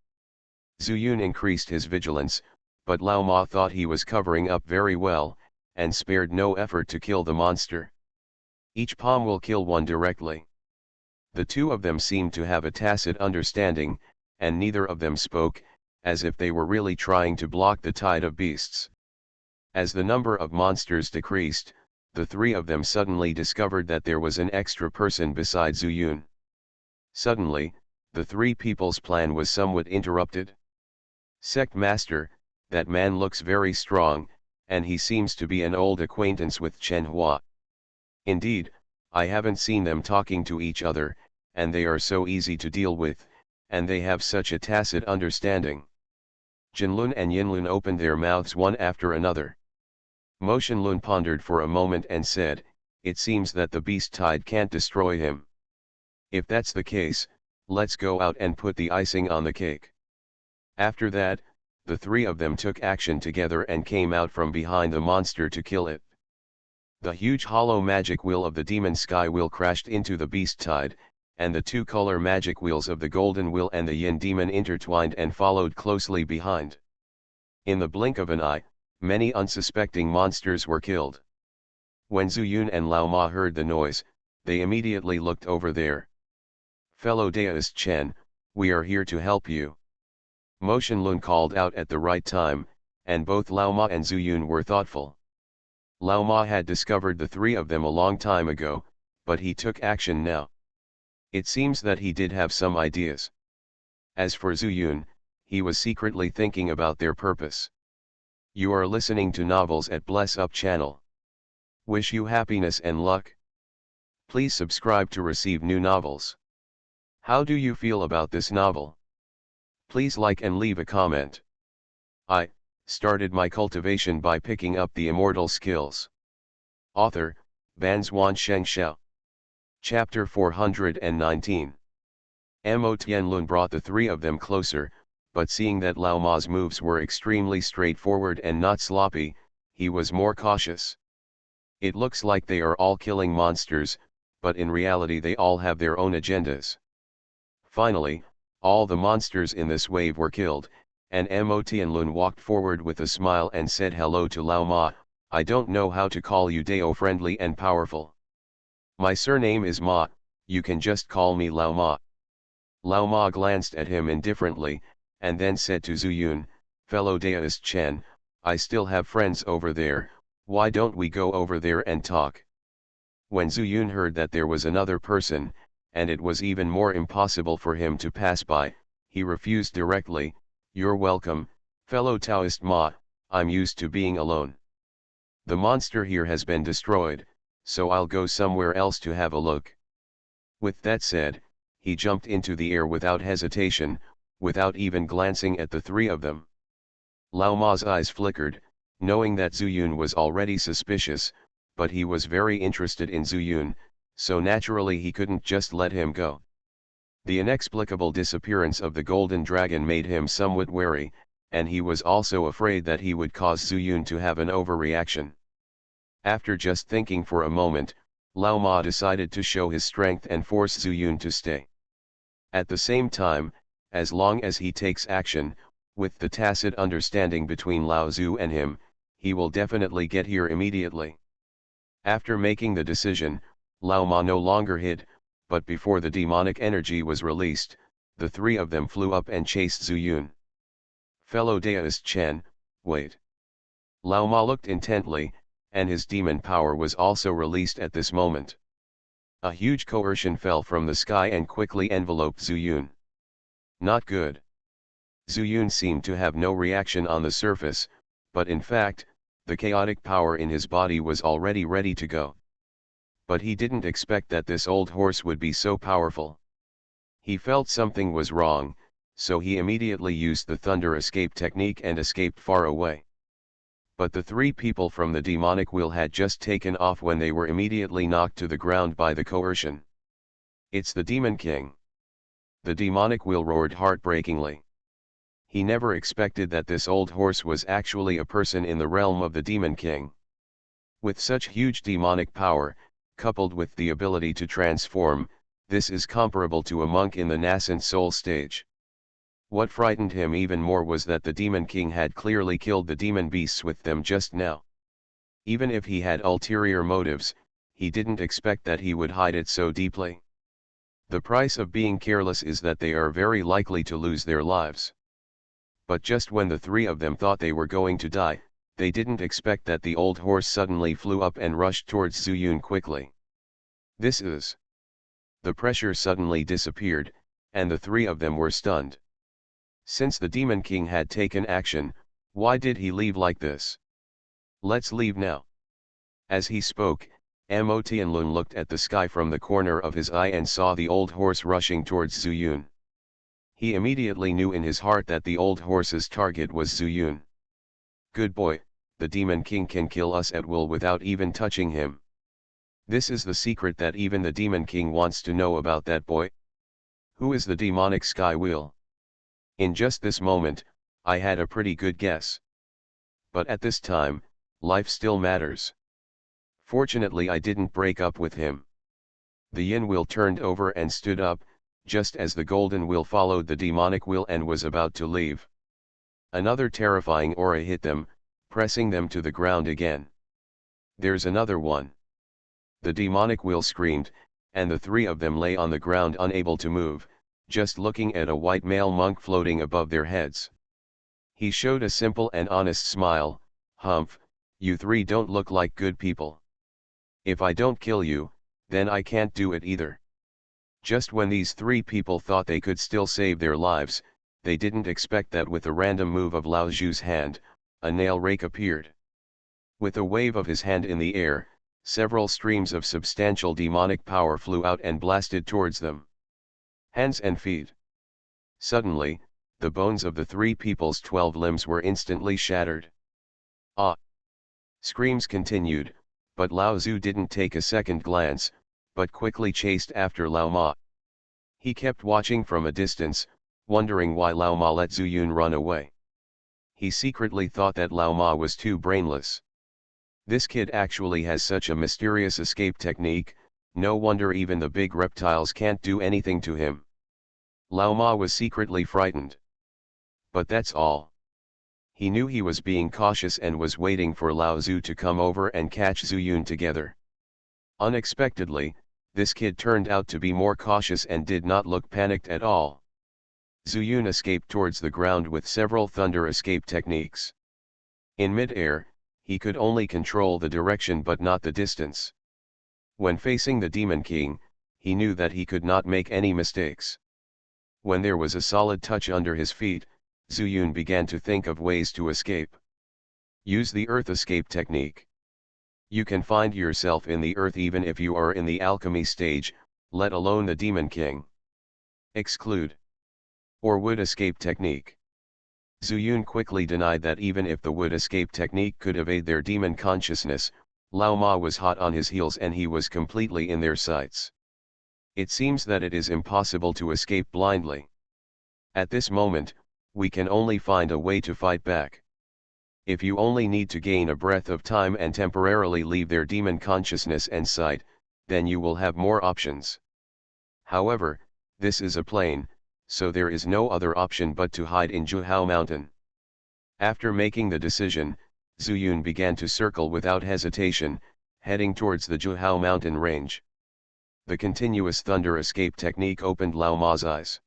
Zuyun increased his vigilance, but Lao Ma thought he was covering up very well, and spared no effort to kill the monster. Each palm will kill one directly. The two of them seemed to have a tacit understanding, and neither of them spoke, as if they were really trying to block the tide of beasts. As the number of monsters decreased, the three of them suddenly discovered that there was an extra person beside Zuyun. Suddenly, the three people's plan was somewhat interrupted. Sect Master, that man looks very strong, and he seems to be an old acquaintance with Chen Hua. Indeed, I haven't seen them talking to each other, and they are so easy to deal with, and they have such a tacit understanding. Jinlun and Yinlun opened their mouths one after another. Mo Shenlun pondered for a moment and said, "It seems that the beast tide can't destroy him. If that's the case, let's go out and put the icing on the cake." After that, the three of them took action together and came out from behind the monster to kill it. The huge hollow magic wheel of the demon sky wheel crashed into the beast tide, and the two-color magic wheels of the golden wheel and the yin demon intertwined and followed closely behind. In the blink of an eye, many unsuspecting monsters were killed. When Zuyun and Lao Ma heard the noise, they immediately looked over there. "Fellow Daoist Chen, we are here to help you." Mo Shenlun called out at the right time, and both Lao Ma and Zuyun were thoughtful. Lao Ma had discovered the three of them a long time ago, but he took action now. It seems that he did have some ideas. As for Zuyun, he was secretly thinking about their purpose. You are listening to Novels at Bless Up channel. Wish you happiness and luck. Please subscribe to receive new novels. How do you feel about this novel? Please like and leave a comment. I started my cultivation by picking up the immortal skills. Author, Banzuan Xianxia. Chapter 419. Mo Tianlun brought the three of them closer, but seeing that Lao Ma's moves were extremely straightforward and not sloppy, he was more cautious. It looks like they are all killing monsters, but in reality they all have their own agendas. Finally, all the monsters in this wave were killed, and Mo Tianlun walked forward with a smile and said hello to Lao Ma. "I don't know how to call you Dao friendly and powerful. My surname is Ma, you can just call me Lao Ma." Lao Ma glanced at him indifferently, and then said to Zuyun, "Fellow Daoist Chen, I still have friends over there, why don't we go over there and talk?" When Zuyun heard that there was another person, and it was even more impossible for him to pass by, he refused directly. "You're welcome, fellow Taoist Ma, I'm used to being alone. The monster here has been destroyed, so I'll go somewhere else to have a look." With that said, he jumped into the air without hesitation, without even glancing at the three of them. Lao Ma's eyes flickered, knowing that Zuyun was already suspicious, but he was very interested in Zuyun, so naturally he couldn't just let him go. The inexplicable disappearance of the golden dragon made him somewhat wary, and he was also afraid that he would cause Zuyun to have an overreaction. After just thinking for a moment, Lao Ma decided to show his strength and force Zuyun to stay. At the same time, as long as he takes action, with the tacit understanding between Lao Zu and him, he will definitely get here immediately. After making the decision, Lao Ma no longer hid, but before the demonic energy was released, the three of them flew up and chased Zuyun. "Fellow Daoist Chen, wait." Lao Ma looked intently, and his demon power was also released at this moment. A huge coercion fell from the sky and quickly enveloped Zuyun. Not good. Zuyun seemed to have no reaction on the surface, but in fact, the chaotic power in his body was already ready to go. But he didn't expect that this old horse would be so powerful. He felt something was wrong, so he immediately used the thunder escape technique and escaped far away. But the three people from the demonic wheel had just taken off when they were immediately knocked to the ground by the coercion. "It's the Demon King!" The demonic wheel roared heartbreakingly. He never expected that this old horse was actually a person in the realm of the Demon King. With such huge demonic power, coupled with the ability to transform, this is comparable to a monk in the nascent soul stage. What frightened him even more was that the Demon King had clearly killed the demon beasts with them just now. Even if he had ulterior motives, he didn't expect that he would hide it so deeply. The price of being careless is that they are very likely to lose their lives. But just when the three of them thought they were going to die, they didn't expect that the old horse suddenly flew up and rushed towards Zuyun quickly. The pressure suddenly disappeared, and the three of them were stunned. Since the Demon King had taken action, why did he leave like this? Let's leave now. As he spoke, Mo Tianlun looked at the sky from the corner of his eye and saw the old horse rushing towards Zuyun. He immediately knew in his heart that the old horse's target was Zuyun. Good boy, the Demon King can kill us at will without even touching him. This is the secret that even the Demon King wants to know about that boy. Who is the demonic Sky Wheel? In just this moment, I had a pretty good guess. But at this time, life still matters. Fortunately I didn't break up with him. The yin wheel turned over and stood up, just as the golden wheel followed the demonic wheel and was about to leave. Another terrifying aura hit them, pressing them to the ground again. There's another one. The demonic wheel screamed, and the three of them lay on the ground unable to move, just looking at a white male monk floating above their heads. He showed a simple and honest smile. Humph, you three don't look like good people. If I don't kill you, then I can't do it either. Just when these three people thought they could still save their lives, they didn't expect that with a random move of Lao Zhu's hand, a nail rake appeared. With a wave of his hand in the air, several streams of substantial demonic power flew out and blasted towards them. Hands and feet. Suddenly, the bones of the three people's 12 limbs were instantly shattered. Ah! Screams continued, but Lao Zhu didn't take a second glance, but quickly chased after Lao Ma. He kept watching from a distance, wondering why Lao Ma let Zuyun run away. He secretly thought that Lao Ma was too brainless. This kid actually has such a mysterious escape technique, no wonder even the big reptiles can't do anything to him. Lao Ma was secretly frightened. But that's all. He knew he was being cautious and was waiting for Lao Zhu to come over and catch Zuyun together. Unexpectedly, this kid turned out to be more cautious and did not look panicked at all. Zuyun escaped towards the ground with several thunder escape techniques. In mid-air, he could only control the direction but not the distance. When facing the Demon King, he knew that he could not make any mistakes. When there was a solid touch under his feet, Zuyun began to think of ways to escape. Use the earth escape technique. You can find yourself in the earth even if you are in the alchemy stage, let alone the Demon King. Exclude. Or wood escape technique. Zuyun quickly denied that even if the wood escape technique could evade their demon consciousness, Lao Ma was hot on his heels and he was completely in their sights. It seems that it is impossible to escape blindly. At this moment, we can only find a way to fight back. If you only need to gain a breath of time and temporarily leave their demon consciousness and sight, then you will have more options. However, this is a plain, so there is no other option but to hide in Juhao Mountain. After making the decision, Zuyun began to circle without hesitation, heading towards the Juhao Mountain range. The continuous thunder escape technique opened Lao Ma's eyes.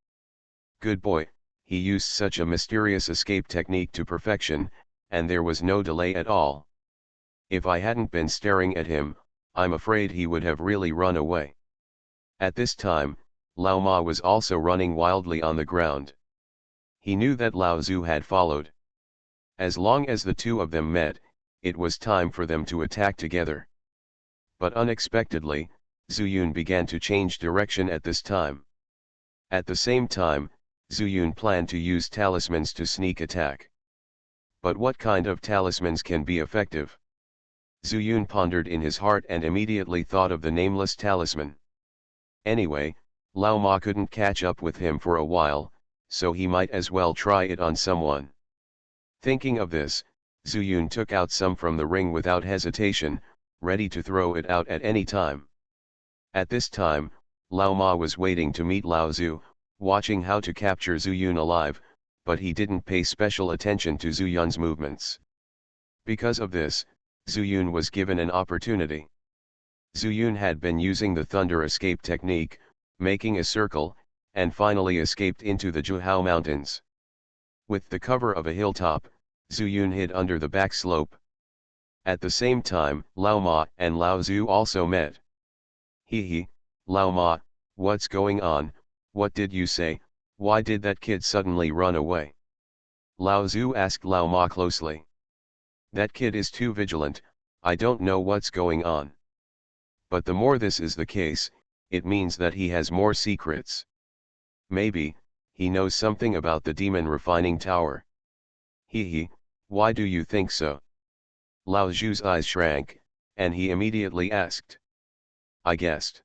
Good boy, he used such a mysterious escape technique to perfection, and there was no delay at all. If I hadn't been staring at him, I'm afraid he would have really run away. At this time, Lao Ma was also running wildly on the ground. He knew that Lao Zhu had followed. As long as the two of them met, it was time for them to attack together. But unexpectedly, Zuyun began to change direction at this time. At the same time, Zuyun planned to use talismans to sneak attack. But what kind of talismans can be effective? Zuyun pondered in his heart and immediately thought of the nameless talisman. Anyway, Lao Ma couldn't catch up with him for a while, so he might as well try it on someone. Thinking of this, Zuyun took out some from the ring without hesitation, ready to throw it out at any time. At this time, Lao Ma was waiting to meet Lao Zu, watching how to capture Zuyun alive, but he didn't pay special attention to Zuyun's movements. Because of this, Zuyun was given an opportunity. Zuyun had been using the thunder escape technique, making a circle, and finally escaped into the Juhao Mountains. With the cover of a hilltop, Zuyun hid under the back slope. At the same time, Lao Ma and Lao Zu also met. Hee, Lao Ma, what's going on? What did you say? Why did that kid suddenly run away? Lao Zu asked Lao Ma closely. That kid is too vigilant, I don't know what's going on. But the more this is the case, it means that he has more secrets. Maybe, he knows something about the demon refining tower. Hee, why do you think so? Lao Zhu's eyes shrank, and he immediately asked. I guessed.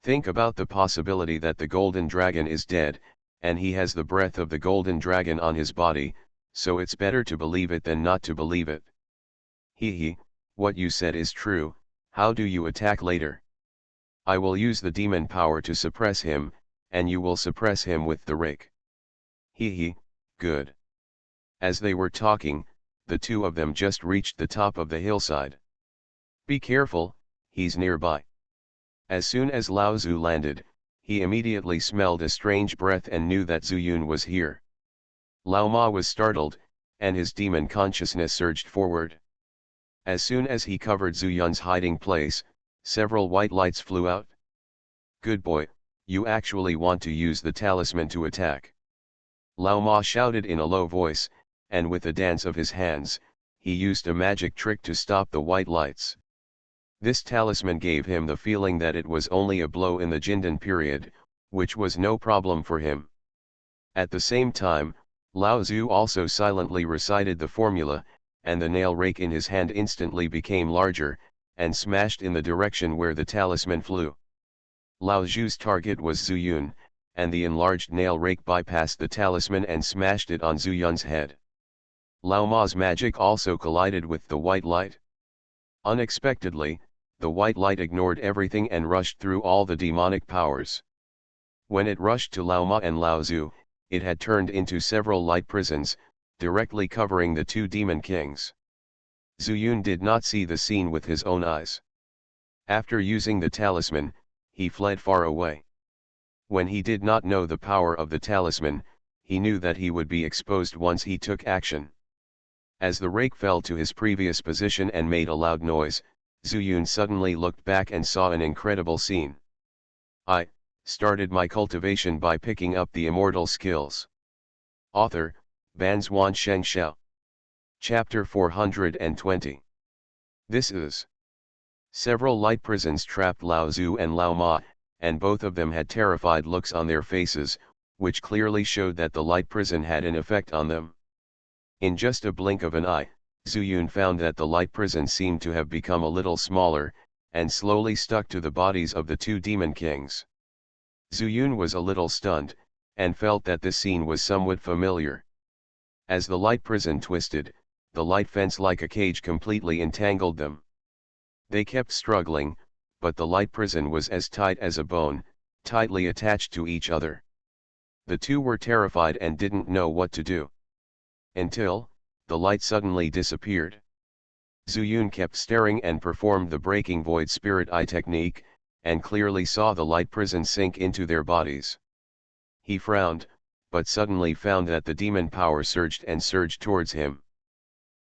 Think about the possibility that the golden dragon is dead, and he has the breath of the golden dragon on his body, so it's better to believe it than not to believe it. Hee, what you said is true, how do you attack later? I will use the demon power to suppress him, and you will suppress him with the rake. Hee, good. As they were talking, the two of them just reached the top of the hillside. Be careful, he's nearby. As soon as Lao Zu landed, he immediately smelled a strange breath and knew that Zuyun was here. Lao Ma was startled, and his demon consciousness surged forward. As soon as he covered Zuyun's hiding place, several white lights flew out. Good boy, you actually want to use the talisman to attack. Lao Ma shouted in a low voice, and with a dance of his hands, he used a magic trick to stop the white lights. This talisman gave him the feeling that it was only a blow in the Jindan period, which was no problem for him. At the same time, Lao Zu also silently recited the formula, and the nail rake in his hand instantly became larger, and smashed in the direction where the talisman flew. Lao Zhu's target was Zuyun, and the enlarged nail rake bypassed the talisman and smashed it on Zuyun's head. Lao Ma's magic also collided with the white light. Unexpectedly, the white light ignored everything and rushed through all the demonic powers. When it rushed to Lao Ma and Lao Zu, it had turned into several light prisons, directly covering the two demon kings. Zuyun did not see the scene with his own eyes. After using the talisman, he fled far away. When he did not know the power of the talisman, he knew that he would be exposed once he took action. As the rake fell to his previous position and made a loud noise, Zuyun suddenly looked back and saw an incredible scene. I started my cultivation by picking up the immortal skills. Author, Banzuan Xianxia. Chapter 420. This is. Several light prisons trapped Lao Zu and Lao Ma, and both of them had terrified looks on their faces, which clearly showed that the light prison had an effect on them. In just a blink of an eye, Zuyun found that the light prison seemed to have become a little smaller, and slowly stuck to the bodies of the two demon kings. Zuyun was a little stunned, and felt that this scene was somewhat familiar. As the light prison twisted, the light fence like a cage completely entangled them. They kept struggling, but the light prison was as tight as a bone, tightly attached to each other. The two were terrified and didn't know what to do. Until, the light suddenly disappeared. Zuyun kept staring and performed the breaking void spirit eye technique, and clearly saw the light prison sink into their bodies. He frowned, but suddenly found that the demon power surged and surged towards him.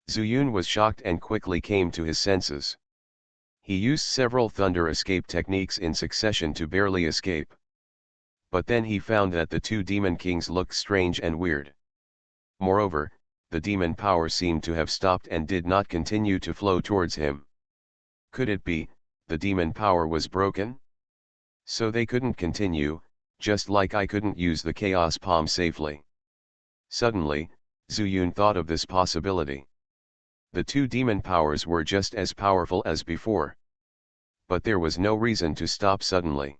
Zuyun was shocked and quickly came to his senses. He used several thunder escape techniques in succession to barely escape. But then he found that the two demon kings looked strange and weird. Moreover, the demon power seemed to have stopped and did not continue to flow towards him. Could it be, the demon power was broken? So they couldn't continue, just like I couldn't use the chaos palm safely. Suddenly, Zuyun thought of this possibility. The two demon powers were just as powerful as before. But there was no reason to stop suddenly.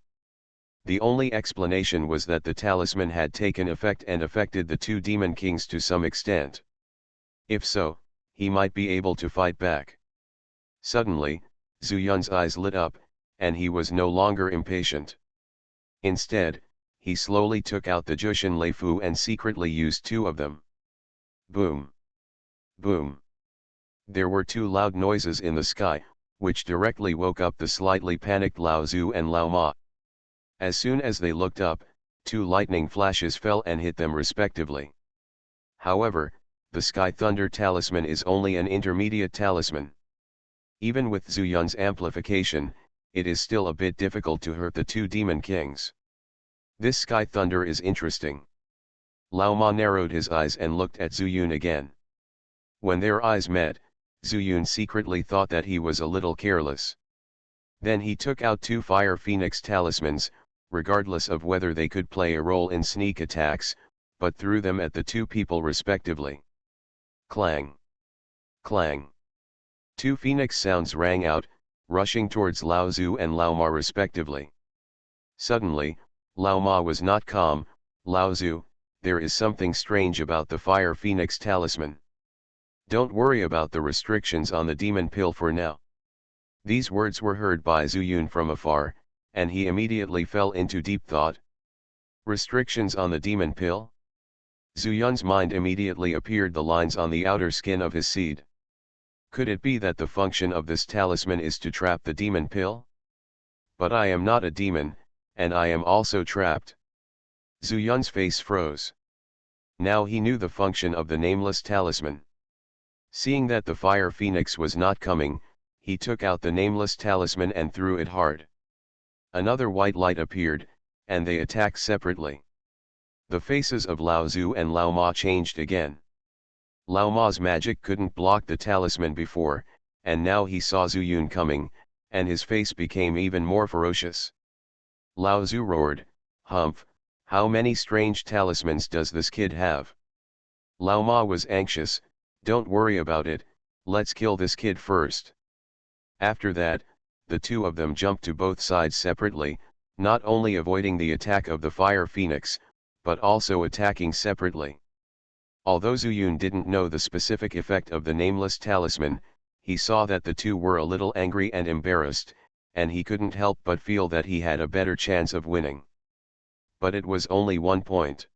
The only explanation was that the talisman had taken effect and affected the two demon kings to some extent. If so, he might be able to fight back. Suddenly, Zhu Yun's eyes lit up, and he was no longer impatient. Instead, he slowly took out the Jushin Leifu and secretly used two of them. Boom! Boom! There were two loud noises in the sky, which directly woke up the slightly panicked Lao Zu and Lao Ma. As soon as they looked up, two lightning flashes fell and hit them respectively. However, the Sky Thunder Talisman is only an intermediate talisman. Even with Zhu Yun's amplification, it is still a bit difficult to hurt the two demon kings. This Sky Thunder is interesting. Lao Ma narrowed his eyes and looked at Zhu Yun again. When their eyes met, Zhu Yun secretly thought that he was a little careless. Then he took out two Fire Phoenix talismans, regardless of whether they could play a role in sneak attacks, but threw them at the two people respectively. Clang! Clang! Two phoenix sounds rang out, rushing towards Lao Zu and Lao Ma respectively. Suddenly, Lao Ma was not calm. Lao Zu, there is something strange about the Fire Phoenix talisman. Don't worry about the restrictions on the demon pill for now. These words were heard by Zhu Yun from afar, and he immediately fell into deep thought. Restrictions on the demon pill? Zhu Yun's mind immediately appeared the lines on the outer skin of his seed. Could it be that the function of this talisman is to trap the demon pill? But I am not a demon, and I am also trapped. Zhu Yun's face froze. Now he knew the function of the nameless talisman. Seeing that the Fire Phoenix was not coming, he took out the nameless talisman and threw it hard. Another white light appeared, and they attacked separately. The faces of Lao Zu and Lao Ma changed again. Lao Ma's magic couldn't block the talisman before, and now he saw Zhu Yun coming, and his face became even more ferocious. Lao Zu roared, "Humph, how many strange talismans does this kid have?" Lao Ma was anxious, "Don't worry about it, let's kill this kid first." After that, the two of them jumped to both sides separately, not only avoiding the attack of the Fire Phoenix, but also attacking separately. Although Zhu Yun didn't know the specific effect of the nameless talisman, he saw that the two were a little angry and embarrassed, and he couldn't help but feel that he had a better chance of winning. But it was only 1 point.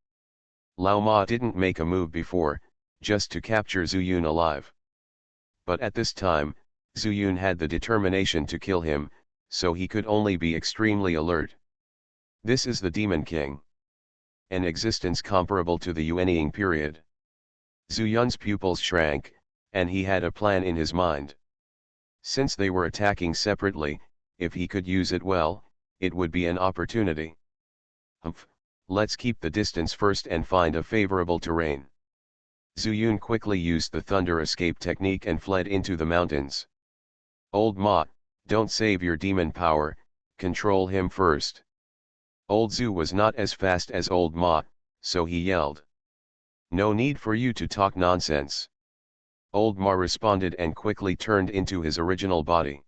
Lao Ma didn't make a move before, just to capture Zhu Yun alive. But at this time, Zhu Yun had the determination to kill him, so he could only be extremely alert. This is the Demon King. An existence comparable to the Yuanying period. Zhu Yun's pupils shrank, and he had a plan in his mind. Since they were attacking separately, if he could use it well, it would be an opportunity. Humph, let's keep the distance first and find a favorable terrain. Zhu Yun quickly used the thunder escape technique and fled into the mountains. Old Ma, don't save your demon power, control him first. Old Zhu was not as fast as Old Ma, so he yelled. No need for you to talk nonsense. Old Ma responded and quickly turned into his original body.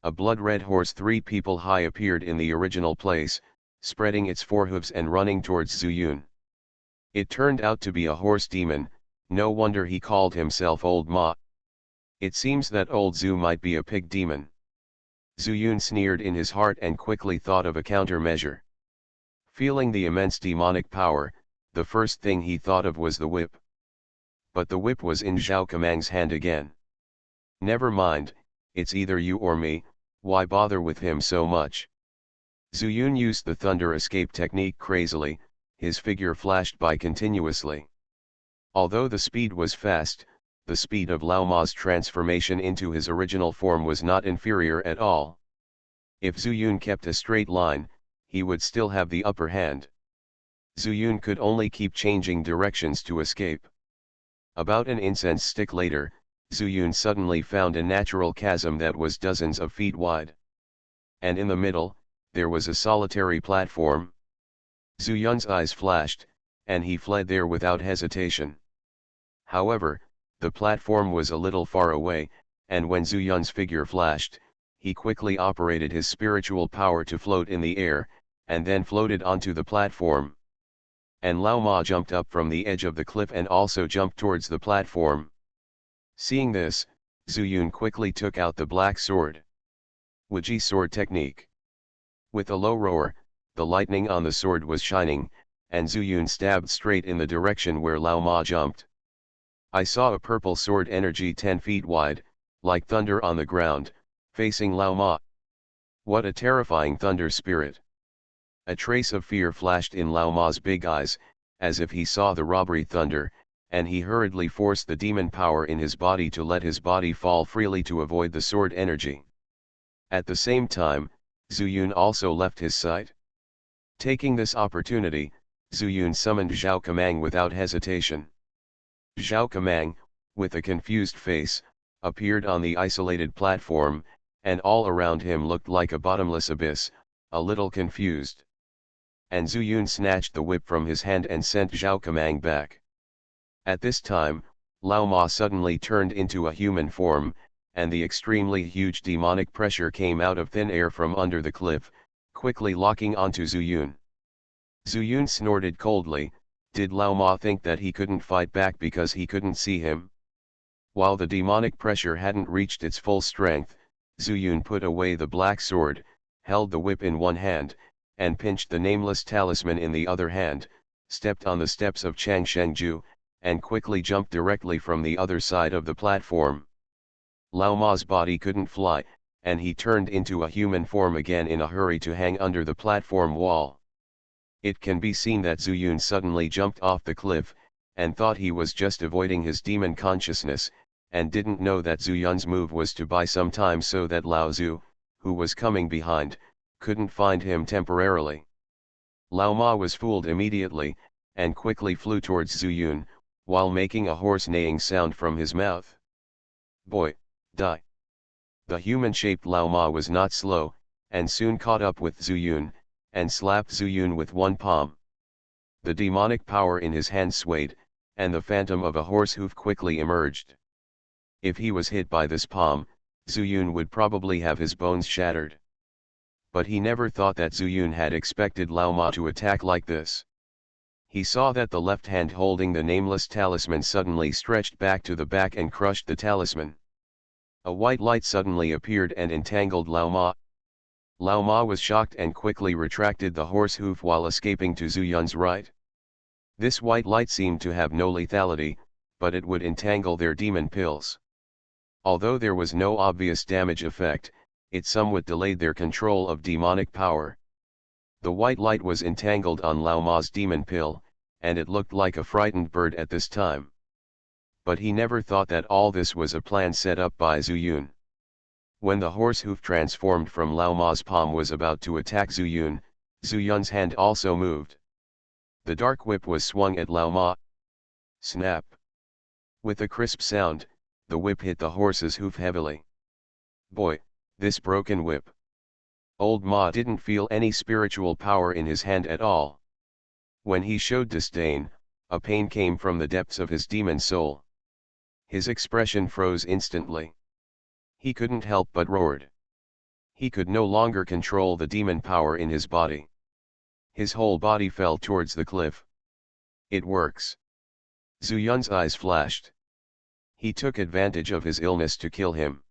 A blood-red horse 3 people high appeared in the original place, spreading its forehooves and running towards Zhu Yun. It turned out to be a horse demon, no wonder he called himself Old Ma. It seems that Old Zhu might be a pig demon. Zhu Yun sneered in his heart and quickly thought of a countermeasure. Feeling the immense demonic power, the first thing he thought of was the whip. But the whip was in Zhao Kamang's hand again. Never mind, it's either you or me, why bother with him so much? Zhu Yun used the thunder escape technique crazily, his figure flashed by continuously. Although the speed was fast, the speed of Lao Ma's transformation into his original form was not inferior at all. If Zhu Yun kept a straight line, he would still have the upper hand. Zhu Yun could only keep changing directions to escape. About an incense stick later, Zhu Yun suddenly found a natural chasm that was dozens of feet wide. And in the middle, there was a solitary platform. Zhu Yun's eyes flashed, and he fled there without hesitation. However, the platform was a little far away, and when Zhu Yun's figure flashed, he quickly operated his spiritual power to float in the air, and then floated onto the platform. And Lao Ma jumped up from the edge of the cliff and also jumped towards the platform. Seeing this, Zhu Yun quickly took out the black sword. Wuji sword technique. With a low roar, the lightning on the sword was shining, and Zhu Yun stabbed straight in the direction where Lao Ma jumped. I saw a purple sword energy 10 feet wide, like thunder on the ground, facing Lao Ma. What a terrifying thunder spirit! A trace of fear flashed in Lao Ma's big eyes, as if he saw the robbery thunder, and he hurriedly forced the demon power in his body to let his body fall freely to avoid the sword energy. At the same time, Zhu Yun also left his sight. Taking this opportunity, Zhu Yun summoned Zhao Kamang without hesitation. Zhao Kamang, with a confused face, appeared on the isolated platform, and all around him looked like a bottomless abyss, a little confused. And Zhu Yun snatched the whip from his hand and sent Zhao Kamang back. At this time, Lao Ma suddenly turned into a human form, and the extremely huge demonic pressure came out of thin air from under the cliff, quickly locking onto Zhu Yun. Zhu Yun snorted coldly. Did Lao Ma think that he couldn't fight back because he couldn't see him? While the demonic pressure hadn't reached its full strength, Zhu Yun put away the black sword, held the whip in one hand, and pinched the nameless talisman in the other hand, stepped on the steps of Changshengju, and quickly jumped directly from the other side of the platform. Lao Ma's body couldn't fly, and he turned into a human form again in a hurry to hang under the platform wall. It can be seen that Zhu Yun suddenly jumped off the cliff, and thought he was just avoiding his demon consciousness, and didn't know that Zhu Yun's move was to buy some time so that Lao Zhu, who was coming behind, couldn't find him temporarily. Lao Ma was fooled immediately, and quickly flew towards Zhu Yun, while making a hoarse neighing sound from his mouth. Boy, die! The human-shaped Lao Ma was not slow, and soon caught up with Zhu Yun, and slapped Zhu Yun with one palm. The demonic power in his hand swayed, and the phantom of a horse hoof quickly emerged. If he was hit by this palm, Zhu Yun would probably have his bones shattered. But he never thought that Zhu Yun had expected Lao Ma to attack like this. He saw that the left hand holding the nameless talisman suddenly stretched back to the back and crushed the talisman. A white light suddenly appeared and entangled Lao Ma. Lao Ma was shocked and quickly retracted the horse hoof while escaping to Zhu Yun's right. This white light seemed to have no lethality, but it would entangle their demon pills. Although there was no obvious damage effect, it somewhat delayed their control of demonic power. The white light was entangled on Lao Ma's demon pill, and it looked like a frightened bird at this time. But he never thought that all this was a plan set up by Zhu Yun. When the horse hoof transformed from Lao Ma's palm was about to attack Zhu Yun's hand also moved. The dark whip was swung at Lao Ma. Snap! With a crisp sound, the whip hit the horse's hoof heavily. Boy, this broken whip! Old Ma didn't feel any spiritual power in his hand at all. When he showed disdain, a pain came from the depths of his demon soul. His expression froze instantly. He couldn't help but roared. He could no longer control the demon power in his body. His whole body fell towards the cliff. It works. Zhu Yun's eyes flashed. He took advantage of his illness to kill him.